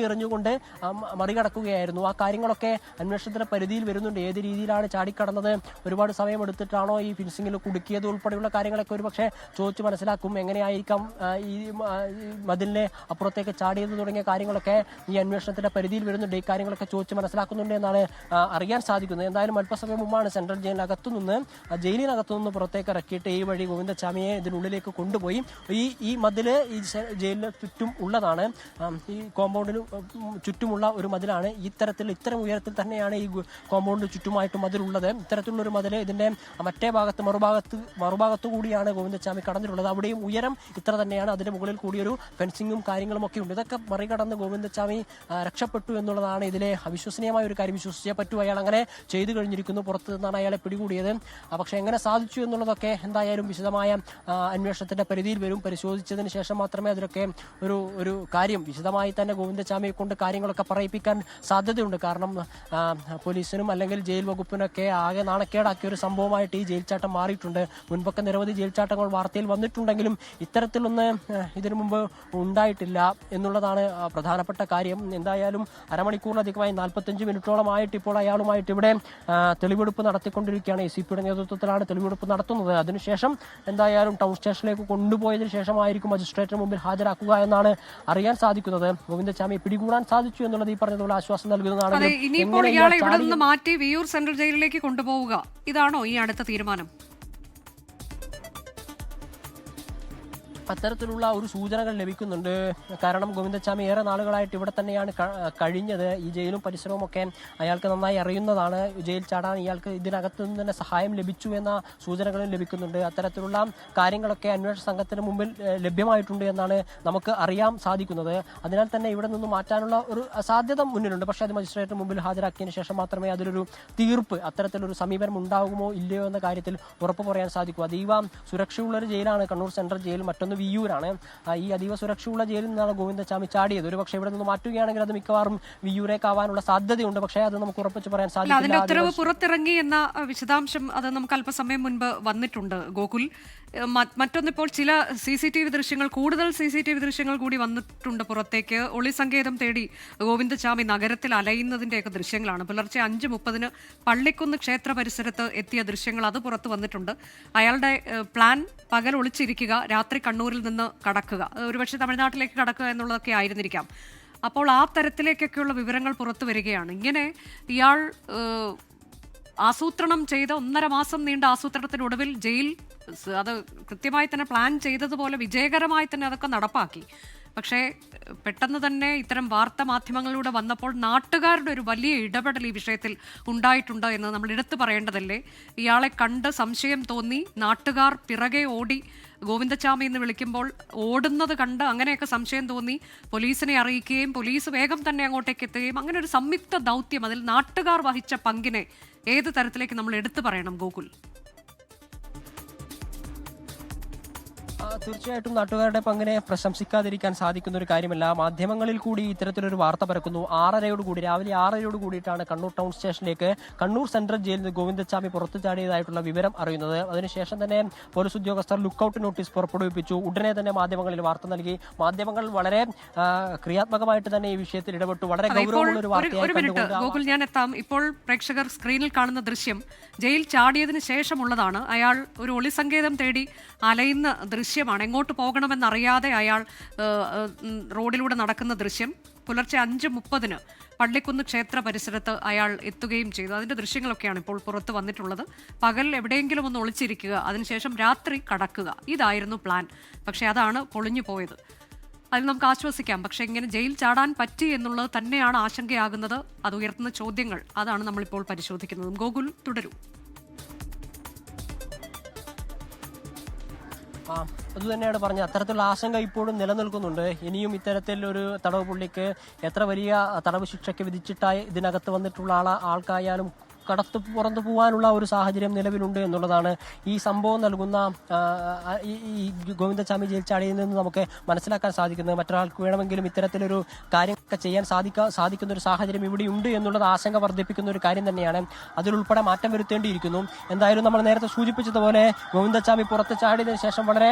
എറിഞ്ഞുകൊണ്ട് മറികടക്കുകയായിരുന്നു. ആ കാര്യങ്ങളൊക്കെ അന്വേഷണത്തിന്റെ പരിധിയിൽ വരുന്നുണ്ട്. ഏത് രീതിയിലാണ് ചാടിക്കടന്നത്, ഒരുപാട് സമയമെടുത്തിട്ടാണോ ഈ ഫെൻസിംഗിൽ കുടുക്കിയത് ഉൾപ്പെടെയുള്ള കാര്യങ്ങളൊക്കെ ഒരുപക്ഷെ ചോദിച്ച് മനസ്സിലാക്കും. എങ്ങനെയായിരിക്കാം ഈ മതിലിനെ അപ്പുറത്തേക്ക് ചാടിയത് തുടങ്ങിയ കാര്യങ്ങളൊക്കെ ഈ അന്വേഷണത്തിന്റെ പരിധിയിൽ വരുന്നുണ്ട്. ഈ കാര്യങ്ങളൊക്കെ ചോദിച്ച് മനസ്സിലാക്കുന്നുണ്ട് എന്നാണ് അറിയാൻ സാധിക്കുന്നത്. എന്തായാലും അല്പസമയം മുമ്പാണ് സെൻട്രൽ ജയിലിനകത്തു നിന്ന് പുറത്തേക്ക് ഇറക്കിയിട്ട് ഈ വഴി ഗോവിന്ദച്ചാമിയെ ഇതിനുള്ളിലേക്ക് കൊണ്ടുപോയി. ഈ മതില് ഈ ജയിലിന് ചുറ്റും ഉള്ളതാണ്. ഈ കോമ്പൗണ്ടിന് ചുറ്റുമുള്ള ഒരു മതിലാണ്. ഇത്തരം ഉയരത്തിൽ തന്നെയാണ് ഈ കോമ്പൗണ്ടിന് ചുറ്റുമായിട്ട് മതിലുള്ളത്. ഇത്തരത്തിലുള്ളൊരു മതിൽ ഇതിന്റെ മറ്റേ മറുഭാഗത്തു കൂടിയാണ് ഗോവിന്ദച്ചാമി കടന്നിട്ടുള്ളത്. അവിടെയും ഉയരം ഇത്ര തന്നെയാണ്. അതിന്റെ മുകളിൽ കൂടിയൊരു ഫെൻസിങ്ങും കാര്യങ്ങളും ഒക്കെ ഉണ്ട്. ഇതൊക്കെ മറികടന്ന് ഗോവിന്ദച്ചാമി രക്ഷപ്പെട്ടു എന്നുള്ളതാണ് ഇതിലെ അവിശ്വസനീയമായ ഒരു കാര്യം. വിശ്വസിച്ചേ പറ്റൂ. അയാൾ അങ്ങനെ ചെയ്തു കഴിഞ്ഞിരിക്കുന്നു. പുറത്തു നിന്നാണ് അയാളെ പിടികൂടിയത്. പക്ഷെ എങ്ങനെ സാധിച്ചു എന്നുള്ളതൊക്കെ എന്തായാലും വിശദമായ അന്വേഷണത്തിന്റെ പരിധിയിൽ വരും. പരിശോധിച്ചതിന് ശേഷം മാത്രമേ അതിലൊക്കെ ഒരു കാര്യം വിശദമായി തന്നെ ഗോവിന്ദച്ചാമിയെ കൊണ്ട് കാര്യങ്ങളൊക്കെ പറയിപ്പിക്കാൻ സാധ്യതയുണ്ട്. കാരണം പോലീസിനും അല്ലെങ്കിൽ ജയിൽ വകുപ്പിനൊക്കെ ആകെ നാണക്കേടാക്കിയ ഒരു സംഭവമായിട്ട് ഈ ജയിൽ ചാട്ടം മാറിയിട്ടുണ്ട്. മുൻപൊക്കെ നിരവധി ജയിൽ ചാട്ടങ്ങൾ വാർത്തയിൽ വന്നിട്ടുണ്ടെങ്കിലും ഇത്തരത്തിലൊന്ന് ഇതിനു മുമ്പ് ഉണ്ടായിട്ടില്ല എന്നുള്ളതാണ് പ്രധാനപ്പെട്ട കാര്യം. എന്തായാലും അരമണിക്കൂറിലധികമായി 45 മിനിറ്റോളമായിട്ട് ഇപ്പോൾ അയാളുമായിട്ട് ഇവിടെ തെളിവെടുപ്പ് നടത്തിക്കൊണ്ടിരിക്കുകയാണ്. ACPയുടെ നേതൃത്വത്തിലാണ് തെളിവെടുപ്പ് നടത്തുന്നത്. അതിനുശേഷം എന്തായാലും ടൗൺ സ്റ്റേഷനിലേക്ക് കൊണ്ടുപോയതിനു ശേഷമായിരിക്കും മജിസ്ട്രേറ്റിന് മുമ്പിൽ ഹാജരാക്കുക എന്നാണ് അറിയാൻ സാധിക്കുന്നത്. ഗോവിന്ദച്ചാമിയെ പിടികൂടാൻ സാധിച്ചു എന്നുള്ളത് ഈ പറഞ്ഞതുപോലെ ആശ്വാസം നൽകുന്നതാണ്. ഇനിയിപ്പോൾ ഇയാളെ ഇവിടെ നിന്ന് മാറ്റി വിയൂർ സെൻട്രൽ ജയിലിലേക്ക് കൊണ്ടുപോവുക, ഇതാണോ ഈ അടുത്ത തീരുമാനം? അത്തരത്തിലുള്ള ഒരു സൂചനകൾ ലഭിക്കുന്നുണ്ട്. കാരണം ഗോവിന്ദച്ചാമി ഏറെ നാളുകളായിട്ട് ഇവിടെ തന്നെയാണ് കഴിഞ്ഞത്. ഈ ജയിലും പരിസരവും ഒക്കെ അയാൾക്ക് നന്നായി അറിയുന്നതാണ്. ജയിൽ ചാടാൻ ഇയാൾക്ക് ഇതിനകത്തു നിന്ന് തന്നെ സഹായം ലഭിച്ചു എന്ന സൂചനകളും ലഭിക്കുന്നുണ്ട്. അത്തരത്തിലുള്ള കാര്യങ്ങളൊക്കെ അന്വേഷണ സംഘത്തിന് മുമ്പിൽ ലഭ്യമായിട്ടുണ്ട് എന്നാണ് നമുക്ക് അറിയാൻ സാധിക്കുന്നത്. അതിനാൽ തന്നെ ഇവിടെ നിന്ന് മാറ്റാനുള്ള ഒരു സാധ്യത മുന്നിലുണ്ട്. പക്ഷേ അത് മജിസ്ട്രേറ്റിന് മുമ്പിൽ ഹാജരാക്കിയതിനു ശേഷം മാത്രമേ അതിലൊരു തീർപ്പ്, അത്തരത്തിലൊരു സമീപനം ഉണ്ടാകുമോ ഇല്ലയോ എന്ന കാര്യത്തിൽ ഉറപ്പ് പറയാൻ സാധിക്കൂ. അതീവ സുരക്ഷയുള്ളൊരു ജയിലാണ് കണ്ണൂർ സെൻട്രൽ ജയിൽ. മറ്റൊന്ന് വിയ്യൂരാണ്. ഈ അതീവ സുരക്ഷയുള്ള ജയിലിൽ നിന്നാണ് ഗോവിന്ദച്ചാമി ചാടിയത്. ഒരു പക്ഷേ ഇവിടെ നിന്ന് മാറ്റുകയാണെങ്കിൽ അത് മിക്കവാറും വിയ്യൂരേക്കാവാനുള്ള സാധ്യതയുണ്ട്. പക്ഷേ അത് നമുക്ക് ഉറപ്പിച്ച് പറയാൻ അതിന്റെ സാധിക്കില്ല. ഉത്തരവ് പുറത്തിറങ്ങി എന്ന വിശദാംശം അത് നമുക്ക് അല്പസമയം മുൻപ് വന്നിട്ടുണ്ട് ഗോകുൽ. മറ്റൊന്നിപ്പോൾ ചില CCTV ദൃശ്യങ്ങൾ, കൂടുതൽ CCTV ദൃശ്യങ്ങൾ കൂടി വന്നിട്ടുണ്ട് പുറത്തേക്ക്. ഒളി സങ്കേതം തേടി ഗോവിന്ദച്ചാമി നഗരത്തിൽ അലയുന്നതിന്റെയൊക്കെ ദൃശ്യങ്ങളാണ്. പുലർച്ചെ 5:30 പള്ളിക്കുന്ന് ക്ഷേത്ര പരിസരത്ത് എത്തിയ ദൃശ്യങ്ങൾ അത് പുറത്തു വന്നിട്ടുണ്ട്. അയാളുടെ പ്ലാൻ പകൽ ഒളിച്ചിരിക്കുക, രാത്രി കണ്ണൂരിൽ നിന്ന് കടക്കുക, ഒരുപക്ഷെ തമിഴ്നാട്ടിലേക്ക് കടക്കുക എന്നുള്ളതൊക്കെ ആയിരുന്നിരിക്കാം. അപ്പോൾ ആ തരത്തിലേക്കൊക്കെയുള്ള വിവരങ്ങൾ പുറത്തു വരികയാണ്. ഇങ്ങനെ ഇയാൾ ആസൂത്രണം ചെയ്ത 1.5 മാസം നീണ്ട ആസൂത്രണത്തിനൊടുവിൽ ജയിൽ അത് കൃത്യമായി തന്നെ പ്ലാൻ ചെയ്തതുപോലെ വിജയകരമായി തന്നെ അതൊക്കെ നടപ്പാക്കി. പക്ഷേ പെട്ടെന്ന് തന്നെ ഇത്തരം വാർത്താ മാധ്യമങ്ങളിലൂടെ വന്നപ്പോൾ നാട്ടുകാരുടെ ഒരു വലിയ ഇടപെടൽ ഈ വിഷയത്തിൽ ഉണ്ടായിട്ടുണ്ട് എന്ന് നമ്മൾ എടുത്തു പറയേണ്ടതല്ലേ. ഇയാളെ കണ്ട് സംശയം തോന്നി നാട്ടുകാർ പിറകെ ഓടി ഗോവിന്ദച്ചാമി എന്ന് വിളിക്കുമ്പോൾ ഓടുന്നത് കണ്ട് അങ്ങനെയൊക്കെ സംശയം തോന്നി പോലീസിനെ അറിയിക്കുകയും പോലീസ് വേഗം തന്നെ അങ്ങോട്ടേക്ക് എത്തുകയും അങ്ങനെ ഒരു സംയുക്ത ദൗത്യം, അതിൽ നാട്ടുകാർ വഹിച്ച പങ്കിനെ ഏത് തരത്തിലേക്ക് നമ്മൾ എടുത്തു പറയണം ഗോകുൽ? തീർച്ചയായിട്ടും നാട്ടുകാരുടെ പങ്കിനെ പ്രശംസിക്കാതിരിക്കാൻ സാധിക്കുന്ന ഒരു കാര്യമല്ല. മാധ്യമങ്ങളിൽ കൂടി ഇത്തരത്തിലൊരു വാർത്ത പരക്കുന്നു. രാവിലെ 6:30 കൂടിയിട്ടാണ് കണ്ണൂർ ടൗൺ സ്റ്റേഷനിലേക്ക് കണ്ണൂർ സെൻട്രൽ ജയിലിൽ നിന്ന് ഗോവിന്ദച്ചാമി പുറത്തു ചാടിയതായിട്ടുള്ള വിവരം അറിയുന്നത്. അതിനുശേഷം തന്നെ പോലീസ് ഉദ്യോഗസ്ഥർ ലുക്കൌട്ട് നോട്ടീസ് പുറപ്പെടുവിപ്പിച്ചു. ഉടനെ തന്നെ മാധ്യമങ്ങളിൽ വാർത്ത നൽകി. മാധ്യമങ്ങൾ വളരെ ക്രിയാത്മകമായിട്ട് തന്നെ ഈ വിഷയത്തിൽ ഇടപെട്ടു. വളരെ ഗൗരവമുള്ള ഒരു വാർത്തയായി ഗോകുൽ, ഞാൻ എത്താം. ഇപ്പോൾ പ്രേക്ഷകർ സ്ക്രീനിൽ കാണുന്ന ദൃശ്യം ജയിൽ ചാടിയതിനു ശേഷമുള്ളതാണ്. അയാൾ ഒരു ഒളിസങ്കേതം തേടി അലയുന്ന ദൃശ്യമാണ്. എങ്ങോട്ട് പോകണമെന്നറിയാതെ അയാൾ റോഡിലൂടെ നടക്കുന്ന ദൃശ്യം. പുലർച്ചെ 5:30 പള്ളിക്കുന്ന് ക്ഷേത്ര പരിസരത്ത് അയാൾ എത്തുകയും ചെയ്തു. അതിന്റെ ദൃശ്യങ്ങളൊക്കെയാണ് ഇപ്പോൾ പുറത്ത് വന്നിട്ടുള്ളത്. പകൽ എവിടെയെങ്കിലും ഒന്ന് ഒളിച്ചിരിക്കുക, അതിനുശേഷം രാത്രി കടക്കുക, ഇതായിരുന്നു പ്ലാൻ. പക്ഷെ അതാണ് പൊളിഞ്ഞു പോയത്. അതിൽ നമുക്ക് ആശ്വസിക്കാം. പക്ഷെ ഇങ്ങനെ ജയിൽ ചാടാൻ പറ്റി എന്നുള്ളത് തന്നെയാണ് ആശങ്കയാകുന്നത്. അത് ഉയർത്തുന്ന ചോദ്യങ്ങൾ, അതാണ് നമ്മളിപ്പോൾ പരിശോധിക്കുന്നതും. ഗോകുൽ, തുടരൂ. അതുതന്നെയാണ് പറഞ്ഞത്. അത്തരത്തിലുള്ള ആശങ്ക ഇപ്പോഴും നിലനിൽക്കുന്നുണ്ട്. ഇനിയും ഇത്തരത്തിൽ ഒരു തടവ് പുള്ളിക്ക് എത്ര വലിയ തടവ് ശിക്ഷയ്ക്ക് വിധിച്ചിട്ടായി ഇതിനകത്ത് വന്നിട്ടുള്ള ആൾക്കായാലും പുറത്തു പോകാനുള്ള ഒരു സാഹചര്യം നിലവിലുണ്ട് എന്നുള്ളതാണ് ഈ സംഭവം നൽകുന്ന ഈ ഗോവിന്ദച്ചാമി ജയിൽ ചാടിയിൽ നിന്ന് നമുക്ക് മനസ്സിലാക്കാൻ സാധിക്കുന്നത്. മറ്റൊരാൾക്ക് വേണമെങ്കിലും ഇത്തരത്തിലൊരു കാര്യമൊക്കെ ചെയ്യാൻ സാധിക്കുന്ന ഒരു സാഹചര്യം ഇവിടെയുണ്ട് എന്നുള്ളത് ആശങ്ക വർദ്ധിപ്പിക്കുന്ന ഒരു കാര്യം തന്നെയാണ്. അതിലുൾപ്പെടെ മാറ്റം വരുത്തേണ്ടിയിരിക്കുന്നു. എന്തായാലും നമ്മൾ നേരത്തെ സൂചിപ്പിച്ചതുപോലെ ഗോവിന്ദച്ചാമി പുറത്ത് ചാടിയതിനു ശേഷം വളരെ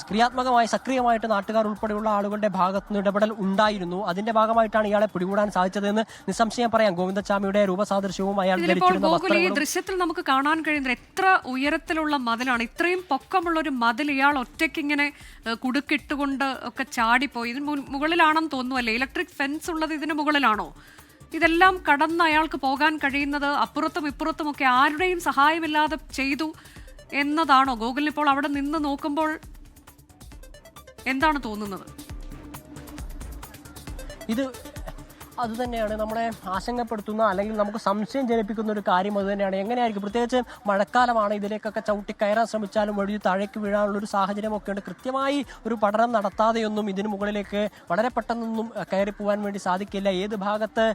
ക്രിയാത്മകമായി സക്രിയമായിട്ട് നാട്ടുകാർ ഉൾപ്പെടെയുള്ള ആളുകളുടെ ഭാഗത്തുനിന്ന് ഇടപെടൽ ഉണ്ടായിരുന്നു. അതിന്റെ ഭാഗമായിട്ടാണ് ഇയാളെ പിടികൂടാൻ സാധിച്ചതെന്ന് നിസ്സംശയം പറയാം. ഗോവിന്ദച്ചാമിയുടെ രൂപസാദൃശ്യവും ഈ ദൃശ്യത്തിൽ നമുക്ക് കാണാൻ കഴിയുന്നത് എത്ര ഉയരത്തിലുള്ള മതിലാണ്. ഇത്രയും പൊക്കമുള്ള ഒരു മതിൽ ഇയാൾ ഒറ്റയ്ക്ക് ഇങ്ങനെ കുടുക്കിട്ടുകൊണ്ട് ഒക്കെ ചാടിപ്പോയി. ഇതിന് മുകളിലാണെന്ന് തോന്നുന്നു, ഇലക്ട്രിക് ഫെൻസ് ഉള്ളത് ഇതിന് മുകളിലാണോ? ഇതെല്ലാം കടന്ന് അയാൾക്ക് പോകാൻ കഴിയുന്നത് അപ്പുറത്തും ഇപ്പുറത്തും ഒക്കെ ആരുടെയും സഹായമില്ലാതെ ചെയ്തു എന്നതാണോ? ഗോകുലിന് ഇപ്പോൾ അവിടെ നിന്ന് നോക്കുമ്പോൾ എന്താണ് തോന്നുന്നത്? ഇത് അതുതന്നെയാണ് നമ്മളെ ആശങ്കപ്പെടുത്തുന്ന, അല്ലെങ്കിൽ നമുക്ക് സംശയം ജനിപ്പിക്കുന്ന ഒരു കാര്യം അതുതന്നെയാണ്. എങ്ങനെയായിരിക്കും, പ്രത്യേകിച്ച് മഴക്കാലമാണ്, ഇതിലേക്കൊക്കെ ചവിട്ടി കയറാൻ ശ്രമിച്ചാലും വഴി താഴേക്ക് വീഴാനുള്ള ഒരു സാഹചര്യമൊക്കെ ഉണ്ട്. കൃത്യമായി ഒരു പഠനം നടത്താതെയൊന്നും ഇതിന് മുകളിലേക്ക് വളരെ പെട്ടെന്നൊന്നും കയറി പോകാൻ വേണ്ടി സാധിക്കില്ല. ഏത് ഭാഗത്ത്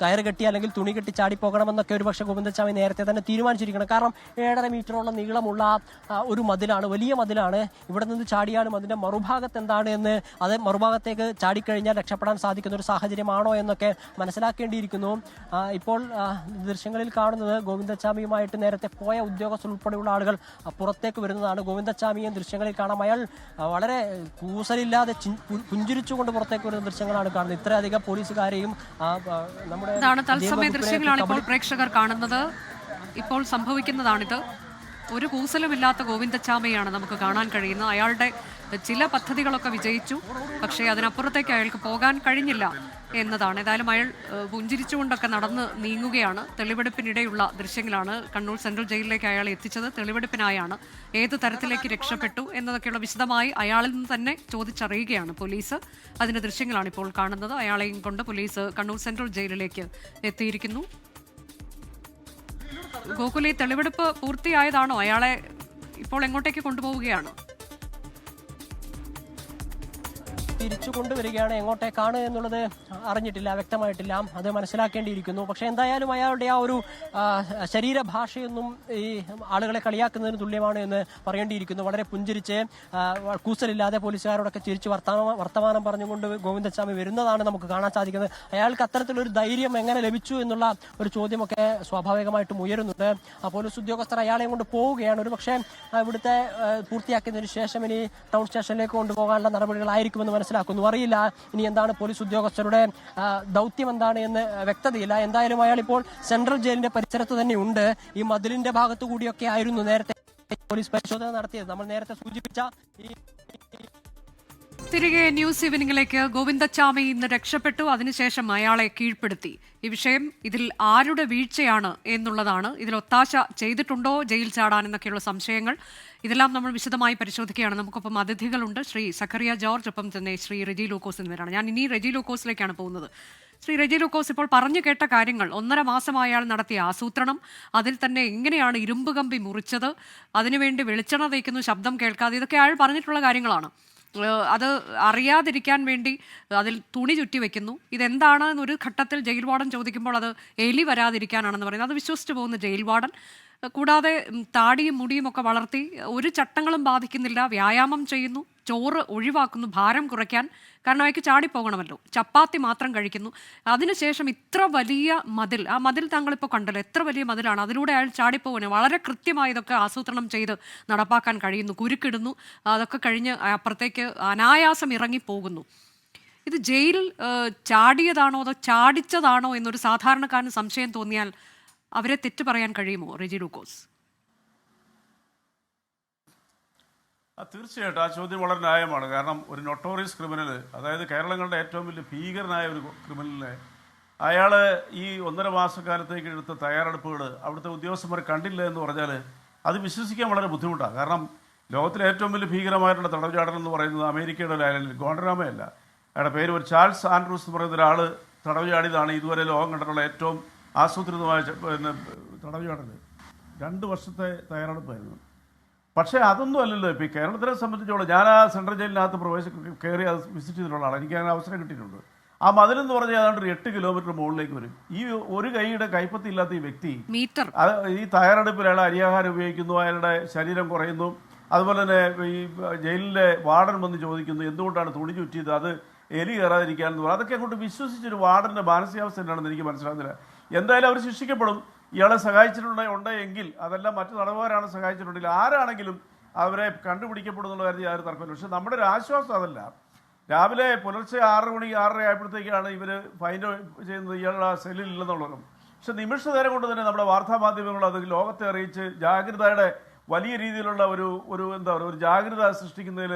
കയറ് കെട്ടി അല്ലെങ്കിൽ തുണി കെട്ടി ചാടിപ്പോകണമെന്നൊക്കെ ഒരു പക്ഷേ ഗോവിന്ദച്ചാമി നേരത്തെ തന്നെ തീരുമാനിച്ചിരിക്കണം. കാരണം 7.5 മീറ്ററോളം നീളമുള്ള ഒരു മതിലാണ്, വലിയ മതിലാണ്. ഇവിടെ നിന്ന് ചാടിയാലും അതിൻ്റെ മറുഭാഗത്ത് എന്താണ് എന്ന്, അത് മറുഭാഗത്തേക്ക് ചാടിക്കഴിഞ്ഞാൽ രക്ഷപ്പെടാൻ സാധിക്കുന്ന ഒരു സാഹചര്യമാണോ എന്നൊക്കെ മനസ്സിലാക്കേണ്ടിയിരിക്കുന്നു. ഇപ്പോൾ ദൃശ്യങ്ങളിൽ കാണുന്നത് ഗോവിന്ദച്ചാമിയുമായിട്ട് നേരത്തെ പോയ ഉദ്യോഗസ്ഥർ ഉൾപ്പെടെയുള്ള ആളുകൾ പുറത്തേക്ക് വരുന്നതാണ്. ഗോവിന്ദച്ചാമിയെ ദൃശ്യങ്ങളിൽ കാണാം. അയാൾ വളരെ കൂസലില്ലാതെ പുഞ്ചിരിച്ചുകൊണ്ട് പുറത്തേക്ക് വരുന്ന ദൃശ്യങ്ങളാണ് കാണുന്നത്. ഇത്രയധികം പോലീസുകാരെയും നമ്മുടെ തത്സമയ ദൃശ്യങ്ങളാണ് ഇപ്പോൾ പ്രേക്ഷകർ കാണുന്നത്. ഇപ്പോൾ സംഭവിക്കുന്നതാണിത്. ഒരു കൂസലുമില്ലാത്ത ഗോവിന്ദച്ചാമിയാണ് നമുക്ക് കാണാൻ കഴിയുന്നത്. അയാളുടെ ചില പദ്ധതികളൊക്കെ വിജയിച്ചു, പക്ഷേ അതിനപ്പുറത്തേക്ക് അയാൾക്ക് പോകാൻ കഴിഞ്ഞില്ല എന്നതാണ്. ഏതായാലും അയാൾ പുഞ്ചിരിച്ചുകൊണ്ടൊക്കെ നടന്ന് നീങ്ങുകയാണ്. തെളിവെടുപ്പിനിടെയുള്ള ദൃശ്യങ്ങളാണ്. കണ്ണൂർ സെൻട്രൽ ജയിലിലേക്ക് അയാൾ എത്തിച്ചത് തെളിവെടുപ്പിനായാണ്. ഏത് തരത്തിലേക്ക് രക്ഷപ്പെട്ടു എന്നതൊക്കെയുള്ള വിശദമായി അയാളിൽ നിന്ന് തന്നെ ചോദിച്ചറിയുകയാണ് പോലീസ്. അതിന്റെ ദൃശ്യങ്ങളാണ് ഇപ്പോൾ കാണുന്നത്. അയാളെയും കൊണ്ട് പോലീസ് കണ്ണൂർ സെൻട്രൽ ജയിലിലേക്ക് എത്തിയിരിക്കുന്നു. ഗോകുലി, തെളിവെടുപ്പ് പൂർത്തിയായതാണോ? അയാളെ ഇപ്പോൾ എങ്ങോട്ടേക്ക് കൊണ്ടുപോവുകയാണ്? തിരിച്ചു കൊണ്ടുവരികയാണ്. എങ്ങോട്ടേക്കാണ് എന്നുള്ളത് അറിഞ്ഞിട്ടില്ല, വ്യക്തമായിട്ടില്ല. അത് മനസ്സിലാക്കേണ്ടിയിരിക്കുന്നു. പക്ഷെ എന്തായാലും അയാളുടെ ആ ഒരു ശരീരഭാഷയൊന്നും ഈ ആളുകളെ കളിയാക്കുന്നതിന് തുല്യമാണ് എന്ന് പറയേണ്ടിയിരിക്കുന്നു. വളരെ പുഞ്ചിരിച്ച് കൂസലില്ലാതെ പോലീസുകാരോടൊക്കെ ചിരിച്ച് വർത്തമാനം പറഞ്ഞുകൊണ്ട് ഗോവിന്ദച്ചാമി വരുന്നതാണ് നമുക്ക് കാണാൻ സാധിക്കുന്നത്. അയാൾക്ക് അത്തരത്തിലൊരു ധൈര്യം എങ്ങനെ ലഭിച്ചു എന്നുള്ള ഒരു ചോദ്യമൊക്കെ സ്വാഭാവികമായിട്ടും ഉയരുന്നുണ്ട്. പോലീസ് ഉദ്യോഗസ്ഥർ അയാളെ കൊണ്ട് പോവുകയാണ്. ഒരു പക്ഷേ ഇവിടുത്തെ പൂർത്തിയാക്കിയതിനു ശേഷം ഇനി ടൗൺ സ്റ്റേഷനിലേക്ക് കൊണ്ടുപോകാനുള്ള നടപടികളായിരിക്കുമെന്ന് മനസ്സിലാക്കുന്നു. അറിയില്ല ഇനി എന്താണ് പോലീസ് ഉദ്യോഗസ്ഥരുടെ ദൗത്യം എന്താണ് എന്ന് വ്യക്തതയില്ല. എന്തായാലും അയാൾ ഇപ്പോൾ സെൻട്രൽ ജയിലിന്റെ പരിസരത്ത് തന്നെ ഉണ്ട്. ഈ മതിലിന്റെ ഭാഗത്തു കൂടിയൊക്കെ ആയിരുന്നു നേരത്തെ പോലീസ് പരിശോധന നടത്തിയത്. നമ്മൾ നേരത്തെ സൂചിപ്പിച്ച ഈ തിരികെ ന്യൂസ് ഈവനിംഗിലേക്ക്. ഗോവിന്ദച്ചാമി ഇന്ന് രക്ഷപ്പെട്ടു, അതിനുശേഷം അയാളെ കീഴ്പ്പെടുത്തി. ഈ വിഷയം ഇതിൽ ആരുടെ വീഴ്ചയാണ് എന്നുള്ളതാണ്. ഇതിൽ ഒത്താശ ചെയ്തിട്ടുണ്ടോ ജയിൽ ചാടാൻ എന്നൊക്കെയുള്ള സംശയങ്ങൾ, ഇതെല്ലാം നമ്മൾ വിശദമായി പരിശോധിക്കുകയാണ്. നമുക്കൊപ്പം അതിഥികളുണ്ട്. ശ്രീ സക്കറിയ ജോർജ്, ഒപ്പം തന്നെ ശ്രീ റെജി ലൂക്കോസ് എന്നിവരാണ്. ഞാൻ ഇനി റെജി ലൂക്കോസിലേക്കാണ് പോകുന്നത്. ശ്രീ റെജി ലൂക്കോസ്, ഇപ്പോൾ പറഞ്ഞു കേട്ട കാര്യങ്ങൾ, 1.5 മാസമായി അയാൾ നടത്തിയ ആസൂത്രണം, അതിൽ തന്നെ എങ്ങനെയാണ് ഇരുമ്പ് കമ്പി മുറിച്ചത്, അതിനുവേണ്ടി വെളിച്ചെണ്ണ തേക്കുന്നു ശബ്ദം കേൾക്കാതെ, ഇതൊക്കെ അയാൾ പറഞ്ഞിട്ടുള്ള കാര്യങ്ങളാണ്. അത് അറിയാതിരിക്കാൻ വേണ്ടി അതിൽ തുണി ചുറ്റി വെക്കുന്നു. ഇതെന്താണ് എന്നൊരു ഘട്ടത്തിൽ ജയിൽ വാർഡൻ ചോദിക്കുമ്പോൾ അത് എലി വരാതിരിക്കാനാണെന്ന് പറയുന്നത്. അത് വിശ്വസിച്ച് പോകുന്ന ജയിൽ വാർഡൻ, കൂടാതെ താടിയും മുടിയും ഒക്കെ വളർത്തി ഒരു ചട്ടങ്ങളും ബാധിക്കുന്നില്ല, വ്യായാമം ചെയ്യുന്നു, ചോറ് ഒഴിവാക്കുന്നു ഭാരം കുറയ്ക്കാൻ, കാരണം അയാൾക്ക് ചാടിപ്പോകണമല്ലോ, ചപ്പാത്തി മാത്രം കഴിക്കുന്നു. അതിനുശേഷം ഇത്ര വലിയ മതിൽ, ആ മതിൽ താങ്കളിപ്പോൾ കണ്ടല്ലോ, എത്ര വലിയ മതിലാണ്, അതിലൂടെ അയാൾ ചാടിപ്പോകുന്നത് വളരെ കൃത്യമായി ഇതൊക്കെ ആസൂത്രണം ചെയ്ത് നടപ്പാക്കാൻ കഴിയുന്നു. കുരുക്കിടുന്നു, അതൊക്കെ കഴിഞ്ഞ് അപ്പുറത്തേക്ക് അനായാസം ഇറങ്ങിപ്പോകുന്നു. ഇത് ജയിൽ ചാടിയതാണോ അതോ ചാടിച്ചതാണോ എന്നൊരു സാധാരണക്കാരന് സംശയം തോന്നിയാൽ അവരെ തെറ്റ് പറയാൻ കഴിയുമോ റെജി ലൂക്കോസ്? തീർച്ചയായിട്ടും ആ ചോദ്യം വളരെ ന്യായമാണ്. കാരണം ഒരു നൊട്ടോറിയസ് ക്രിമിനൽ, അതായത് കേരളങ്ങളുടെ ഏറ്റവും വലിയ ഭീകരനായ ഒരു ക്രിമിനലിനെ അയാൾ ഈ 1.5 മാസക്കാലത്തേക്ക് എടുത്ത തയ്യാറെടുപ്പുകൾ അവിടുത്തെ ഉദ്യോഗസ്ഥന്മാർ കണ്ടില്ല എന്ന് പറഞ്ഞാൽ അത് വിശ്വസിക്കാൻ വളരെ ബുദ്ധിമുട്ടാണ്. കാരണം ലോകത്തിലെ ഏറ്റവും വലിയ ഭീകരമായിട്ടുള്ള തടവുചാടനം എന്ന് പറയുന്നത് അമേരിക്കയുടെ ഒരു ഐലൻഡിൽ ഗോണ്ടനാമയല്ല, അയാളുടെ പേര് ഒരു ചാൾസ് ആൻഡ്രൂസ് എന്ന് പറയുന്ന ഒരാൾ തടവുചാടിയതാണ് ഇതുവരെ ലോകം കണ്ടിട്ടുള്ള ഏറ്റവും ആസൂത്രിതമായ തടവുചാടൽ. 2 വർഷത്തെ തയ്യാറെടുപ്പായിരുന്നു. പക്ഷേ അതൊന്നും അല്ലല്ലോ ഇപ്പോൾ ഈ കേരളത്തിനെ സംബന്ധിച്ചോളം. ഞാൻ ആ സെൻട്രൽ ജയിലിനകത്ത് കയറി അത് വിസിറ്റ് ചെയ്തിട്ടുള്ള ആളാണ്, എനിക്ക് അങ്ങനെ അവസരം കിട്ടിയിട്ടുണ്ട്. ആ മതിലെന്ന് പറഞ്ഞാൽ ഏതാണ്ട് 8 കിലോമീറ്റർ മുകളിലേക്ക് വരും. ഈ ഒരു കൈയുടെ കൈപ്പത്തി ഇല്ലാത്ത ഈ വ്യക്തി അത് ഈ തയ്യാറെടുപ്പിൽ അയാൾ അരിയാഹാരം ഉപയോഗിക്കുന്നു, അയാളുടെ ശരീരം കുറയുന്നു. അതുപോലെ തന്നെ ഈ ജയിലിലെ വാർഡൻ വന്ന് ചോദിക്കുന്നു എന്തുകൊണ്ടാണ് തുണി ചുറ്റിയത്, അത് എലി കയറാതിരിക്കാനെന്ന് പറയും. അതൊക്കെ അങ്ങോട്ട് വിശ്വസിച്ചൊരു വാർഡൻ്റെ മാനസികാവസ്ഥ എന്താണെന്ന് എനിക്ക് മനസ്സിലാകുന്നില്ല. എന്തായാലും അവർ ശിക്ഷിക്കപ്പെടും. ഇയാളെ സഹായിച്ചിട്ടുണ്ടെങ്കിൽ അതെല്ലാം മറ്റു തടവുകാരാണ് സഹായിച്ചിട്ടുണ്ടെങ്കിൽ ആരാണെങ്കിലും അവരെ കണ്ടുപിടിക്കപ്പെടുന്നുള്ള കാര്യത്തിൽ യാതൊരു തർക്കമില്ല. പക്ഷെ നമ്മുടെ ഒരു ആശ്വാസം അതല്ല. രാവിലെ പുലർച്ചെ 6 മണി 6:30 ആയപ്പോഴത്തേക്കാണ് ഇവർ ഫൈൻഡ് ചെയ്യുന്നത് ഇയാളുടെ ആ സെല്ലിൽ ഇല്ലെന്നുള്ളതും. പക്ഷെ നിമിഷ നേരം കൊണ്ട് തന്നെ നമ്മുടെ വാർത്താമാധ്യമങ്ങൾ അത് ലോകത്തെ അറിയിച്ച് ജാഗ്രതയുടെ വലിയ രീതിയിലുള്ള ഒരു എന്താ പറയുക, ഒരു ജാഗ്രത സൃഷ്ടിക്കുന്നതിൽ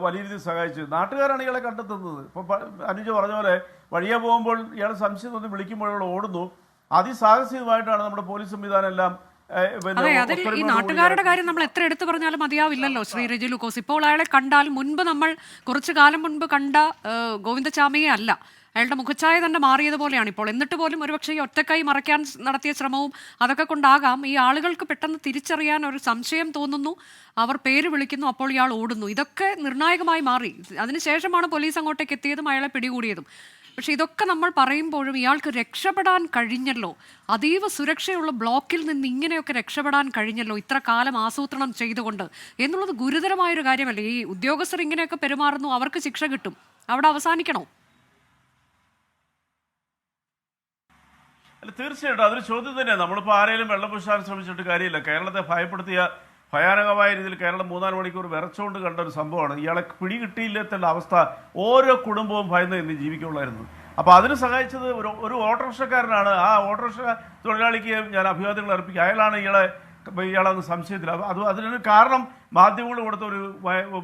വലിയ രീതിയിൽ സഹായിച്ചു. നാട്ടുകാരാണ് ഇയാളെ കണ്ടെത്തുന്നത്. ഇപ്പം അനുജ പറഞ്ഞ പോലെ വഴിയെ പോകുമ്പോൾ ഇയാൾ സംശയം തോന്നി വിളിക്കുമ്പോൾ ഓടുന്നു. അതിസാഹസികമായിട്ടാണ് നമ്മുടെ പോലീസ് സംവിധാനം എല്ലാം. അതെ, അതിൽ ഈ നാട്ടുകാരുടെ കാര്യം നമ്മൾ എത്ര എടുത്തു പറഞ്ഞാലും മതിയാവില്ലല്ലോ ശ്രീ റെജി ലൂക്കോസ്. ഇപ്പോൾ അയാളെ കണ്ടാൽ മുൻപ് നമ്മൾ കുറച്ചു കാലം മുൻപ് കണ്ട ഗോവിന്ദച്ചാമിയെ അല്ല, അയാളുടെ മുഖച്ഛായ തന്നെ മാറിയതുപോലെയാണ് ഇപ്പോൾ. എന്നിട്ട് പോലും ഒരുപക്ഷെ ഈ ഒറ്റക്കൈ മറയ്ക്കാൻ നടത്തിയ ശ്രമവും അതൊക്കെ കൊണ്ടാകാം ഈ ആളുകൾക്ക് പെട്ടെന്ന് തിരിച്ചറിയാൻ ഒരു സംശയം തോന്നുന്നു. അവർ പേര് വിളിക്കുന്നു, അപ്പോൾ ഇയാൾ ഓടുന്നു. ഇതൊക്കെ നിർണായകമായി മാറി. അതിനുശേഷമാണ് പോലീസ് അങ്ങോട്ടേക്ക് എത്തിയതും അയാളെ പിടികൂടിയതും. പക്ഷെ ഇതൊക്കെ നമ്മൾ പറയുമ്പോഴും ഇയാൾക്ക് രക്ഷപ്പെടാൻ കഴിഞ്ഞല്ലോ, അതീവ സുരക്ഷയുള്ള ബ്ലോക്കിൽ നിന്ന് ഇങ്ങനെയൊക്കെ രക്ഷപ്പെടാൻ കഴിഞ്ഞല്ലോ ഇത്ര കാലം ആസൂത്രണം ചെയ്തുകൊണ്ട് എന്നുള്ളത് ഗുരുതരമായൊരു കാര്യമല്ലേ? ഈ ഉദ്യോഗസ്ഥർ ഇങ്ങനെയൊക്കെ പെരുമാറുന്നു, അവർക്ക് ശിക്ഷ കിട്ടും, അവിടെ അവസാനിക്കണോ? അല്ല, തീർച്ചയായിട്ടും അതൊരു ചോദ്യം തന്നെയാണ്. നമ്മളിപ്പോൾ ആരെങ്കിലും വെള്ളം പൂശാൻ ശ്രമിച്ചിട്ട് കാര്യമില്ല. കേരളത്തെ ഭയപ്പെടുത്തിയ ഭയാനകമായ രീതിയിൽ കേരളം 3-4 മണിക്കൂർ വിറച്ചുകൊണ്ട് കണ്ട ഒരു സംഭവമാണ്. ഇയാളെ പിടികിട്ടിയില്ലെത്തുള്ള അവസ്ഥ ഓരോ കുടുംബവും ഭയന്ന് ഇന്ന് ജീവിക്കുള്ളായിരുന്നു. അപ്പോൾ അതിന് സഹായിച്ചത് ഒരു ഓട്ടോറിക്ഷക്കാരനാണ്. ആ ഓട്ടോറിക്ഷ തൊഴിലാളിക്ക് ഞാൻ അഭിവാദ്യങ്ങൾ അർപ്പിക്കുക. അയാളാണ് ഇയാളെന്ന് സംശയത്തിൽ. അതിനൊരു കാരണം മാധ്യമങ്ങൾ കൊടുത്ത ഒരു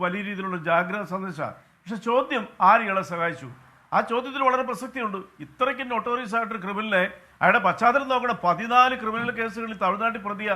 വലിയ രീതിയിലുള്ള ജാഗ്രത സന്ദേശമാണ്. പക്ഷെ ചോദ്യം ആര് ഇയാളെ സഹായിച്ചു? ആ ചോദ്യത്തിൽ വളരെ പ്രസക്തിയുണ്ട്. ഇത്രയ്ക്ക് നൊട്ടോറിയസ് ആയിട്ടൊരു ക്രിമിനലിനെ അയാളുടെ പശ്ചാത്തലം നോക്കണം. 14 ക്രിമിനൽ കേസുകളിൽ തമിഴ്നാട്ടിൽ പ്രതിയ,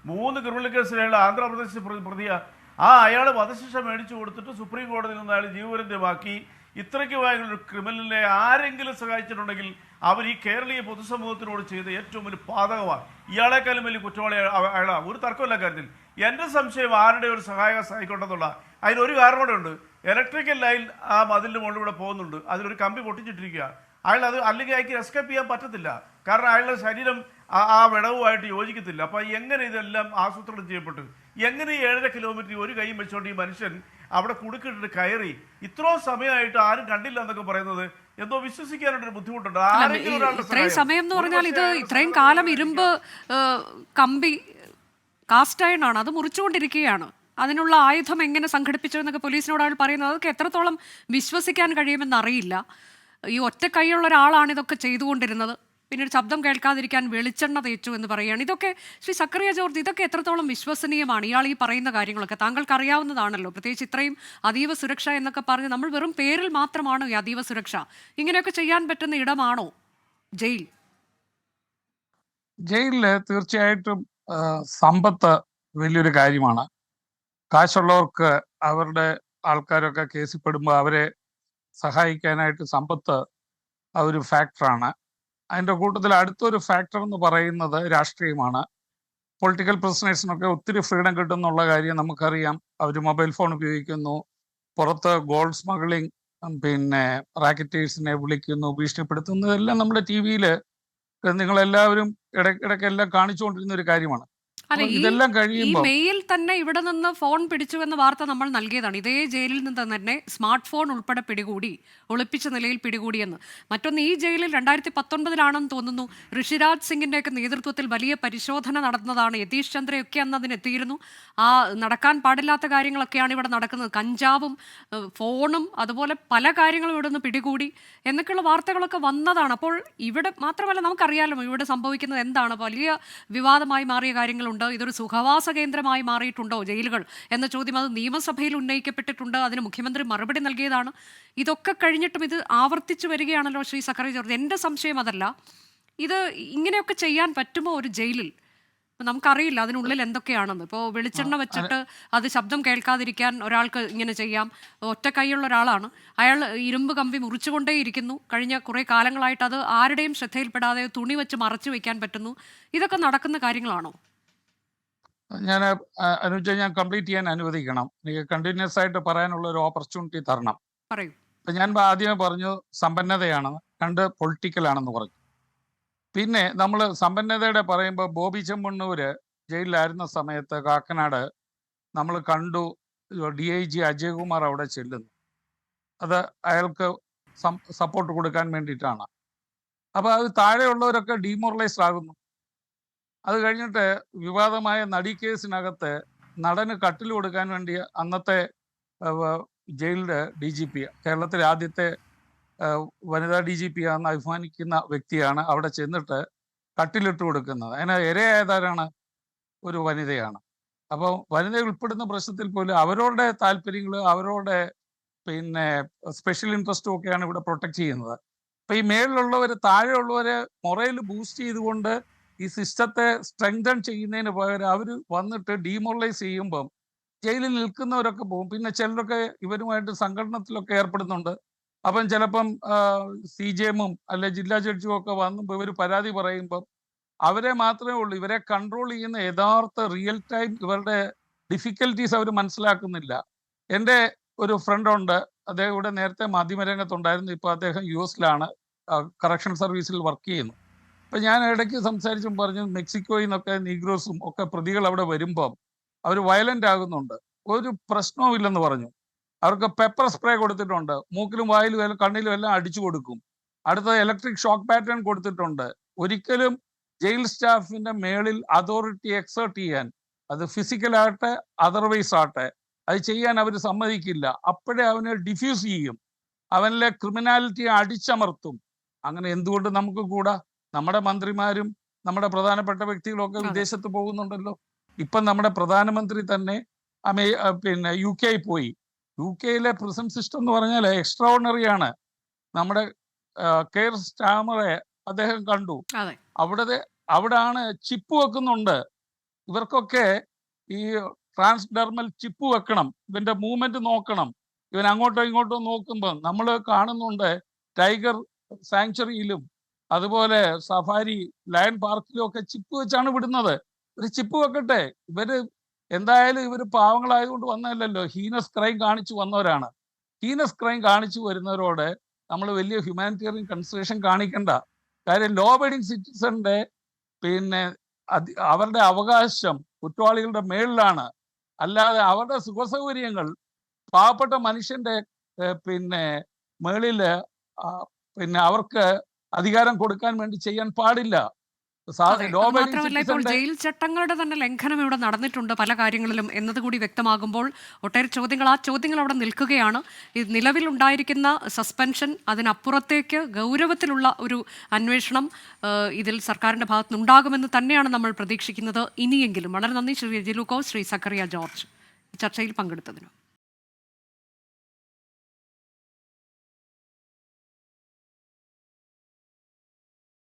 3 ക്രിമിനൽ കേസിൽ അയാൾ ആന്ധ്രാപ്രദേശിൽ പ്രതിയ. അയാൾ വധശിക്ഷ മേടിച്ചു കൊടുത്തിട്ട് സുപ്രീം കോടതിയിൽ നിന്ന് അയാൾ ജീവപര്യന്തമാക്കി ഇത്രയ്ക്ക് ഒരു ക്രിമിനലിനെ ആരെങ്കിലും സഹായിച്ചിട്ടുണ്ടെങ്കിൽ അവർ ഈ കേരളീയ പൊതുസമൂഹത്തിനോട് ചെയ്ത ഏറ്റവും വലിയ പാതകമാണ്. ഇയാളെക്കാളും വലിയ കുറ്റവാളി അയാളാണ്, ഒരു തർക്കമില്ല കാര്യത്തിൽ. എൻ്റെ സംശയം ആരുടെ ഒരു സഹായിക്കൊണ്ടെന്നുള്ള അതിനൊരു കാരണം കൂടെ ഉണ്ട്. ഇലക്ട്രിക്കൽ ലൈൻ ആ മതിലിൻ്റെ മുകളിലൂടെ പോകുന്നുണ്ട്, അതിലൊരു കമ്പി പൊട്ടിച്ചിട്ടിരിക്കുക. അയാൾ അത് അല്ലെങ്കിൽ അയാൾക്ക് എസ്കേപ്പ് ചെയ്യാൻ പറ്റത്തില്ല, കാരണം അയാളുടെ ശരീരം ആ വിടവുമായിട്ട് യോജിക്കത്തില്ല. അപ്പോൾ എങ്ങനെ ഇതെല്ലാം ആസൂത്രണം ചെയ്യപ്പെട്ടു? എങ്ങനെ ഈ 7.5 കിലോമീറ്റർ ഒരു കൈയും വെച്ചുകൊണ്ട് ഈ മനുഷ്യൻ അവിടെ കുടുക്കിട്ടിട്ട് കയറി ഇത്രയും സമയമായിട്ട് ആരും കണ്ടില്ല എന്നൊക്കെ പറയുന്നത് എന്തോ വിശ്വസിക്കാനായിട്ടൊരു ബുദ്ധിമുട്ടുണ്ട്. ഇത്രയും സമയം എന്ന് പറഞ്ഞാൽ ഇത് ഇത്രയും കാലം ഇരുമ്പ് കമ്പി കാസ്റ്റ് അയൺ ആണ്, അത് മുറിച്ചുകൊണ്ടിരിക്കുകയാണ്. അതിനുള്ള ആയുധം എങ്ങനെ സംഘടിപ്പിച്ചു എന്നൊക്കെ പോലീസിനോട് അയാൾ പറയുന്നത് അതൊക്കെ എത്രത്തോളം വിശ്വസിക്കാൻ കഴിയുമെന്ന് അറിയില്ല. ഈ ഒറ്റ കൈയുള്ള ഒരാളാണ് ഇതൊക്കെ ചെയ്തുകൊണ്ടിരുന്നത്. പിന്നീട് ശബ്ദം കേൾക്കാതിരിക്കാൻ വെളിച്ചെണ്ണ തേച്ചു എന്ന് പറയുകയാണ്. ഇതൊക്കെ ശ്രീ സക്കറിയ ജോർജ്, ഇതൊക്കെ എത്രത്തോളം വിശ്വസനീയമാണ്? ഇയാൾ ഈ പറയുന്ന കാര്യങ്ങളൊക്കെ താങ്കൾക്ക് അറിയാവുന്നതാണല്ലോ. പ്രത്യേകിച്ച് ഇത്രയും അതീവ സുരക്ഷ എന്നൊക്കെ പറഞ്ഞ് നമ്മൾ വെറും പേരിൽ മാത്രമാണ് ഈ അതീവ സുരക്ഷ. ഇങ്ങനെയൊക്കെ ചെയ്യാൻ പറ്റുന്ന ഇടമാണോ ജയിൽ? ജയിലില് തീർച്ചയായിട്ടും സമ്പത്ത് വലിയൊരു കാര്യമാണ്. കാശുള്ളവർക്ക് അവരുടെ ആൾക്കാരൊക്കെ കേസിൽ പെടുമ്പോൾ അവരെ സഹായിക്കാനായിട്ട് സമ്പത്ത് ഒരു ഫാക്ടറാണ്. അതിൻ്റെ കൂട്ടത്തിൽ അടുത്തൊരു ഫാക്ടർ എന്ന് പറയുന്നത് രാഷ്ട്രീയമാണ്. പൊളിറ്റിക്കൽ പ്രിസണേഴ്സിനൊക്കെ ഒത്തിരി ഫ്രീഡം കിട്ടുന്നുള്ള കാര്യം നമുക്കറിയാം. അവർ മൊബൈൽ ഫോൺ ഉപയോഗിക്കുന്നു, പുറത്ത് ഗോൾഡ് സ്മഗ്ലിംഗ്, പിന്നെ റാക്കറ്റേഴ്സിനെ വിളിക്കുന്നു, ഭീഷണിപ്പെടുത്തുന്നു. ഇതെല്ലാം നമ്മുടെ ടി വിയിൽ നിങ്ങളെല്ലാവരും ഇടയ്ക്കെല്ലാം കാണിച്ചുകൊണ്ടിരുന്ന ഒരു കാര്യമാണ്. അല്ല, ഇതെല്ലാം ഈ കഴിയുമ്പോൾ മെയിൽ തന്നെ ഇവിടെ നിന്ന് ഫോൺ പിടിച്ചു എന്ന വാർത്ത നമ്മൾ നൽകിയതാണ്. ഇതേ ജയിലിൽ നിന്ന് തന്നെ സ്മാർട്ട് ഫോൺ ഉൾപ്പെടെ പിടികൂടി, ഒളിപ്പിച്ച നിലയിൽ പിടികൂടിയെന്ന്. മറ്റൊന്ന്, ഈ ജയിലിൽ 2019 തോന്നുന്നു ഋഷിരാജ് സിംഗിന്റെയൊക്കെ നേതൃത്വത്തിൽ വലിയ പരിശോധന നടന്നതാണ്. യതീഷ് ചന്ദ്രയൊക്കെ അന്ന് അതിനെത്തിയിരുന്നു. ആ നടക്കാൻ പാടില്ലാത്ത കാര്യങ്ങളൊക്കെയാണ് ഇവിടെ നടക്കുന്നത്. കഞ്ചാവും ഫോണും അതുപോലെ പല കാര്യങ്ങളും ഇവിടെ നിന്ന് പിടികൂടി എന്നൊക്കെയുള്ള വാർത്തകളൊക്കെ വന്നതാണ്. അപ്പോൾ ഇവിടെ മാത്രമല്ല, നമുക്കറിയാലോ ഇവിടെ സംഭവിക്കുന്നത് എന്താണ്. വലിയ വിവാദമായി മാറിയ കാര്യങ്ങളുണ്ട്. ഇതൊരു സുഖവാസ കേന്ദ്രമായി മാറിയിട്ടുണ്ടോ ജയിലുകൾ എന്ന ചോദ്യം അത് നിയമസഭയിൽ ഉന്നയിക്കപ്പെട്ടിട്ടുണ്ട്. അതിന് മുഖ്യമന്ത്രി മറുപടി നൽകിയതാണ്. ഇതൊക്കെ കഴിഞ്ഞിട്ടും ഇത് ആവർത്തിച്ചു വരികയാണല്ലോ ശ്രീ സക്കറിയ ജോർജ്. എൻ്റെ സംശയം അതല്ല, ഇത് ഇങ്ങനെയൊക്കെ ചെയ്യാൻ പറ്റുമോ ഒരു ജയിലിൽ? നമുക്കറിയില്ല അതിനുള്ളിൽ എന്തൊക്കെയാണെന്ന്. ഇപ്പോൾ വെളിച്ചെണ്ണ വെച്ചിട്ട് അത് ശബ്ദം കേൾക്കാതിരിക്കാൻ ഒരാൾക്ക് ഇങ്ങനെ ചെയ്യാം. ഒറ്റ കൈയുള്ള ഒരാളാണ് അയാൾ, ഇരുമ്പ് കമ്പി മുറിച്ചുകൊണ്ടേയിരിക്കുന്നു. കഴിഞ്ഞ കുറേ കാലങ്ങളായിട്ട് അത് ആരുടെയും ശ്രദ്ധയിൽപ്പെടാതെ തുണി വെച്ച് മറച്ചു വെക്കാൻ പറ്റുന്നു. ഇതൊക്കെ നടക്കുന്ന കാര്യങ്ങളാണോ? അനുജ, ഞാൻ കംപ്ലീറ്റ് ചെയ്യാൻ അനുവദിക്കണം. എനിക്ക് കണ്ടിന്യൂസ് ആയിട്ട് പറയാനുള്ള ഒരു ഓപ്പർച്യൂണിറ്റി തരണം. പറയൂ. ഞാൻ ആദ്യമേ പറഞ്ഞു സമ്പന്നതയാണ്, പൊളിറ്റിക്കൽ ആണെന്ന് പറഞ്ഞു. പിന്നെ നമ്മൾ സമ്പന്നതയുടെ പറയുമ്പോൾ ബോബി ചെമ്മണ്ണൂര് ജയിലിലായിരുന്ന സമയത്ത് കാക്കനാട് നമ്മൾ കണ്ടു DIG അജയ്കുമാർ അവിടെ ചെല്ലുന്നു. അത് അയാൾക്ക് സപ്പോർട്ട് കൊടുക്കാൻ വേണ്ടിയിട്ടാണ്. അപ്പോൾ അത് താഴെയുള്ളവരൊക്കെ ഡീമോറലൈസ്ഡ് ആകുന്നു. അത് കഴിഞ്ഞിട്ട് വിവാദമായ നടി കേസിനകത്ത് നടന് കട്ടിൽ കൊടുക്കാൻ വേണ്ടി അന്നത്തെ ജയിലിൻ്റെ DGP, കേരളത്തിലെ ആദ്യത്തെ വനിതാ DGP ആണെന്ന് അഭിമാനിക്കുന്ന വ്യക്തിയാണ് അവിടെ ചെന്നിട്ട് കട്ടിലിട്ട് കൊടുക്കുന്നത്. അതിന് ഇരയായതാരാണ്? ഒരു വനിതയാണ്. അപ്പോൾ വനിത ഉൾപ്പെടുന്ന പ്രശ്നത്തിൽ പോലും അവരുടെ താല്പര്യങ്ങൾ, അവരുടെ പിന്നെ സ്പെഷ്യൽ ഇൻട്രസ്റ്റും ഒക്കെയാണ് ഇവിടെ പ്രൊട്ടക്ട് ചെയ്യുന്നത്. അപ്പോൾ ഈ മേളിലുള്ളവർ താഴെയുള്ളവരെ മൊറയിൽ ബൂസ്റ്റ് ചെയ്തുകൊണ്ട് ഈ സിസ്റ്റത്തെ സ്ട്രെങ്തൻ ചെയ്യുന്നതിന് പകരം അവർ വന്നിട്ട് ഡീമോറലൈസ് ചെയ്യുമ്പം ജയിലിൽ നിൽക്കുന്നവരൊക്കെ പോകും. പിന്നെ ചിലരൊക്കെ ഇവരുമായിട്ട് സംഘടനത്തിലൊക്കെ ഏർപ്പെടുന്നുണ്ട്. അപ്പം ചിലപ്പം CJM-ഉം അല്ലെ ജില്ലാ ജഡ്ജും ഒക്കെ വന്ന് ഇവർ പരാതി പറയുമ്പം അവരെ മാത്രമേ ഉള്ളൂ. ഇവരെ കൺട്രോൾ ചെയ്യുന്ന യഥാർത്ഥ റിയൽ ടൈം ഇവരുടെ ഡിഫിക്കൽറ്റീസ് അവർ മനസ്സിലാക്കുന്നില്ല. എൻ്റെ ഒരു ഫ്രണ്ടുണ്ട്, അദ്ദേഹം ഇവിടെ നേരത്തെ മാധ്യമരംഗത്തുണ്ടായിരുന്നു. ഇപ്പോൾ അദ്ദേഹം US-ലാണ് കറക്ഷൻ സർവീസിൽ വർക്ക് ചെയ്യുന്നു. അപ്പം ഞാൻ ഇടയ്ക്ക് സംസാരിച്ചും പറഞ്ഞു, മെക്സിക്കോയിൽ നിന്നൊക്കെ നീഗ്രോസും ഒക്കെ പ്രതികൾ അവിടെ വരുമ്പം അവർ വയലൻ്റ് ആകുന്നുണ്ട്. ഒരു പ്രശ്നവും ഇല്ലെന്ന് പറഞ്ഞു. അവർക്ക് പെപ്പർ സ്പ്രേ കൊടുത്തിട്ടുണ്ട്, മൂക്കിലും വായിലും കണ്ണിലും എല്ലാം അടിച്ചു കൊടുക്കും. അടുത്ത ഇലക്ട്രിക് ഷോക്ക് പാറ്റേൺ കൊടുത്തിട്ടുണ്ട്. ഒരിക്കലും ജയിൽ സ്റ്റാഫിൻ്റെ മേളിൽ അതോറിറ്റി എക്സേർട്ട് ചെയ്യാൻ, അത് ഫിസിക്കലാകട്ടെ അതർവൈസ് ആകട്ടെ, അത് ചെയ്യാൻ അവർ സമ്മതിക്കില്ല. അപ്പോഴേ അവനെ ഡിഫ്യൂസ് ചെയ്യും, അവനിലെ ക്രിമിനാലിറ്റിയെ അടിച്ചമർത്തും. അങ്ങനെ എന്തുകൊണ്ട് നമുക്ക് കൂടാ? നമ്മുടെ മന്ത്രിമാരും നമ്മുടെ പ്രധാനപ്പെട്ട വ്യക്തികളൊക്കെ വിദേശത്ത് പോകുന്നുണ്ടല്ലോ. ഇപ്പം നമ്മുടെ പ്രധാനമന്ത്രി തന്നെ പിന്നെ UK പോയി. UK-യിലെ പ്രിസൺ സിസ്റ്റം എന്ന് പറഞ്ഞാൽ എക്സ്ട്രാ ഓർഡിനറി ആണ്. നമ്മുടെ കെയർ സ്റ്റാമറെ അദ്ദേഹം കണ്ടു. അവിടാണ് ചിപ്പ് വെക്കുന്നുണ്ട്. ഇവർക്കൊക്കെ ഈ ട്രാൻസ്ഡെർമൽ ചിപ്പ് വെക്കണം, ഇവന്റെ മൂവ്മെന്റ് നോക്കണം. ഇവൻ അങ്ങോട്ടോ ഇങ്ങോട്ടോ നോക്കുമ്പോൾ നമ്മൾ കാണുന്നുണ്ട് ടൈഗർ സാങ്ച്വറിയിലും അതുപോലെ സഫാരി ലയൺ പാർക്കിലും ഒക്കെ ചിപ്പ് വെച്ചാണ് വിടുന്നത്. ഒരു ചിപ്പ് വെക്കട്ടെ. എന്തായാലും ഇവർ പാവങ്ങളായതുകൊണ്ട് വന്നതല്ലല്ലോ, ഹീനസ് ക്രൈം കാണിച്ചു വന്നവരാണ്. ഹീനസ് ക്രൈം കാണിച്ചു വരുന്നവരോട് നമ്മൾ വലിയ ഹ്യൂമാനിറ്റേറിയൻ കൺസിഡറേഷൻ കാണിക്കണ്ട. കാര്യം ലോ അബൈഡിങ് സിറ്റിസന്റെ അവരുടെ അവകാശം കുറ്റവാളികളുടെ മേളിലാണ്. അല്ലാതെ അവരുടെ സുഖസൗകര്യങ്ങൾ പാവപ്പെട്ട മനുഷ്യന്റെ മേളില് അവർക്ക് അധികാരം കൊടുക്കാൻ വേണ്ടി ചെയ്യാൻ പാടില്ല. മാത്രമല്ല ഇപ്പോൾ ജയിൽ ചട്ടങ്ങളുടെ തന്നെ ലംഘനം ഇവിടെ നടന്നിട്ടുണ്ട് പല കാര്യങ്ങളിലും എന്നതുകൂടി വ്യക്തമാകുമ്പോൾ ഒട്ടേറെ ചോദ്യങ്ങൾ അവിടെ നിൽക്കുകയാണ്. നിലവിൽ ഉണ്ടായിരിക്കുന്ന സസ്പെൻഷൻ, അതിനപ്പുറത്തേക്ക് ഗൗരവത്തിലുള്ള ഒരു അന്വേഷണം ഇതിൽ സർക്കാരിന്റെ ഭാഗത്തുനിന്നുണ്ടാകുമെന്ന് തന്നെയാണ് നമ്മൾ പ്രതീക്ഷിക്കുന്നത്. ഇനിയെങ്കിലും വളരെ നന്ദി ശ്രീ ജെലൂക്കോ, ശ്രീ സക്കറിയ ജോർജ് ചർച്ചയിൽ പങ്കെടുത്തതിന്.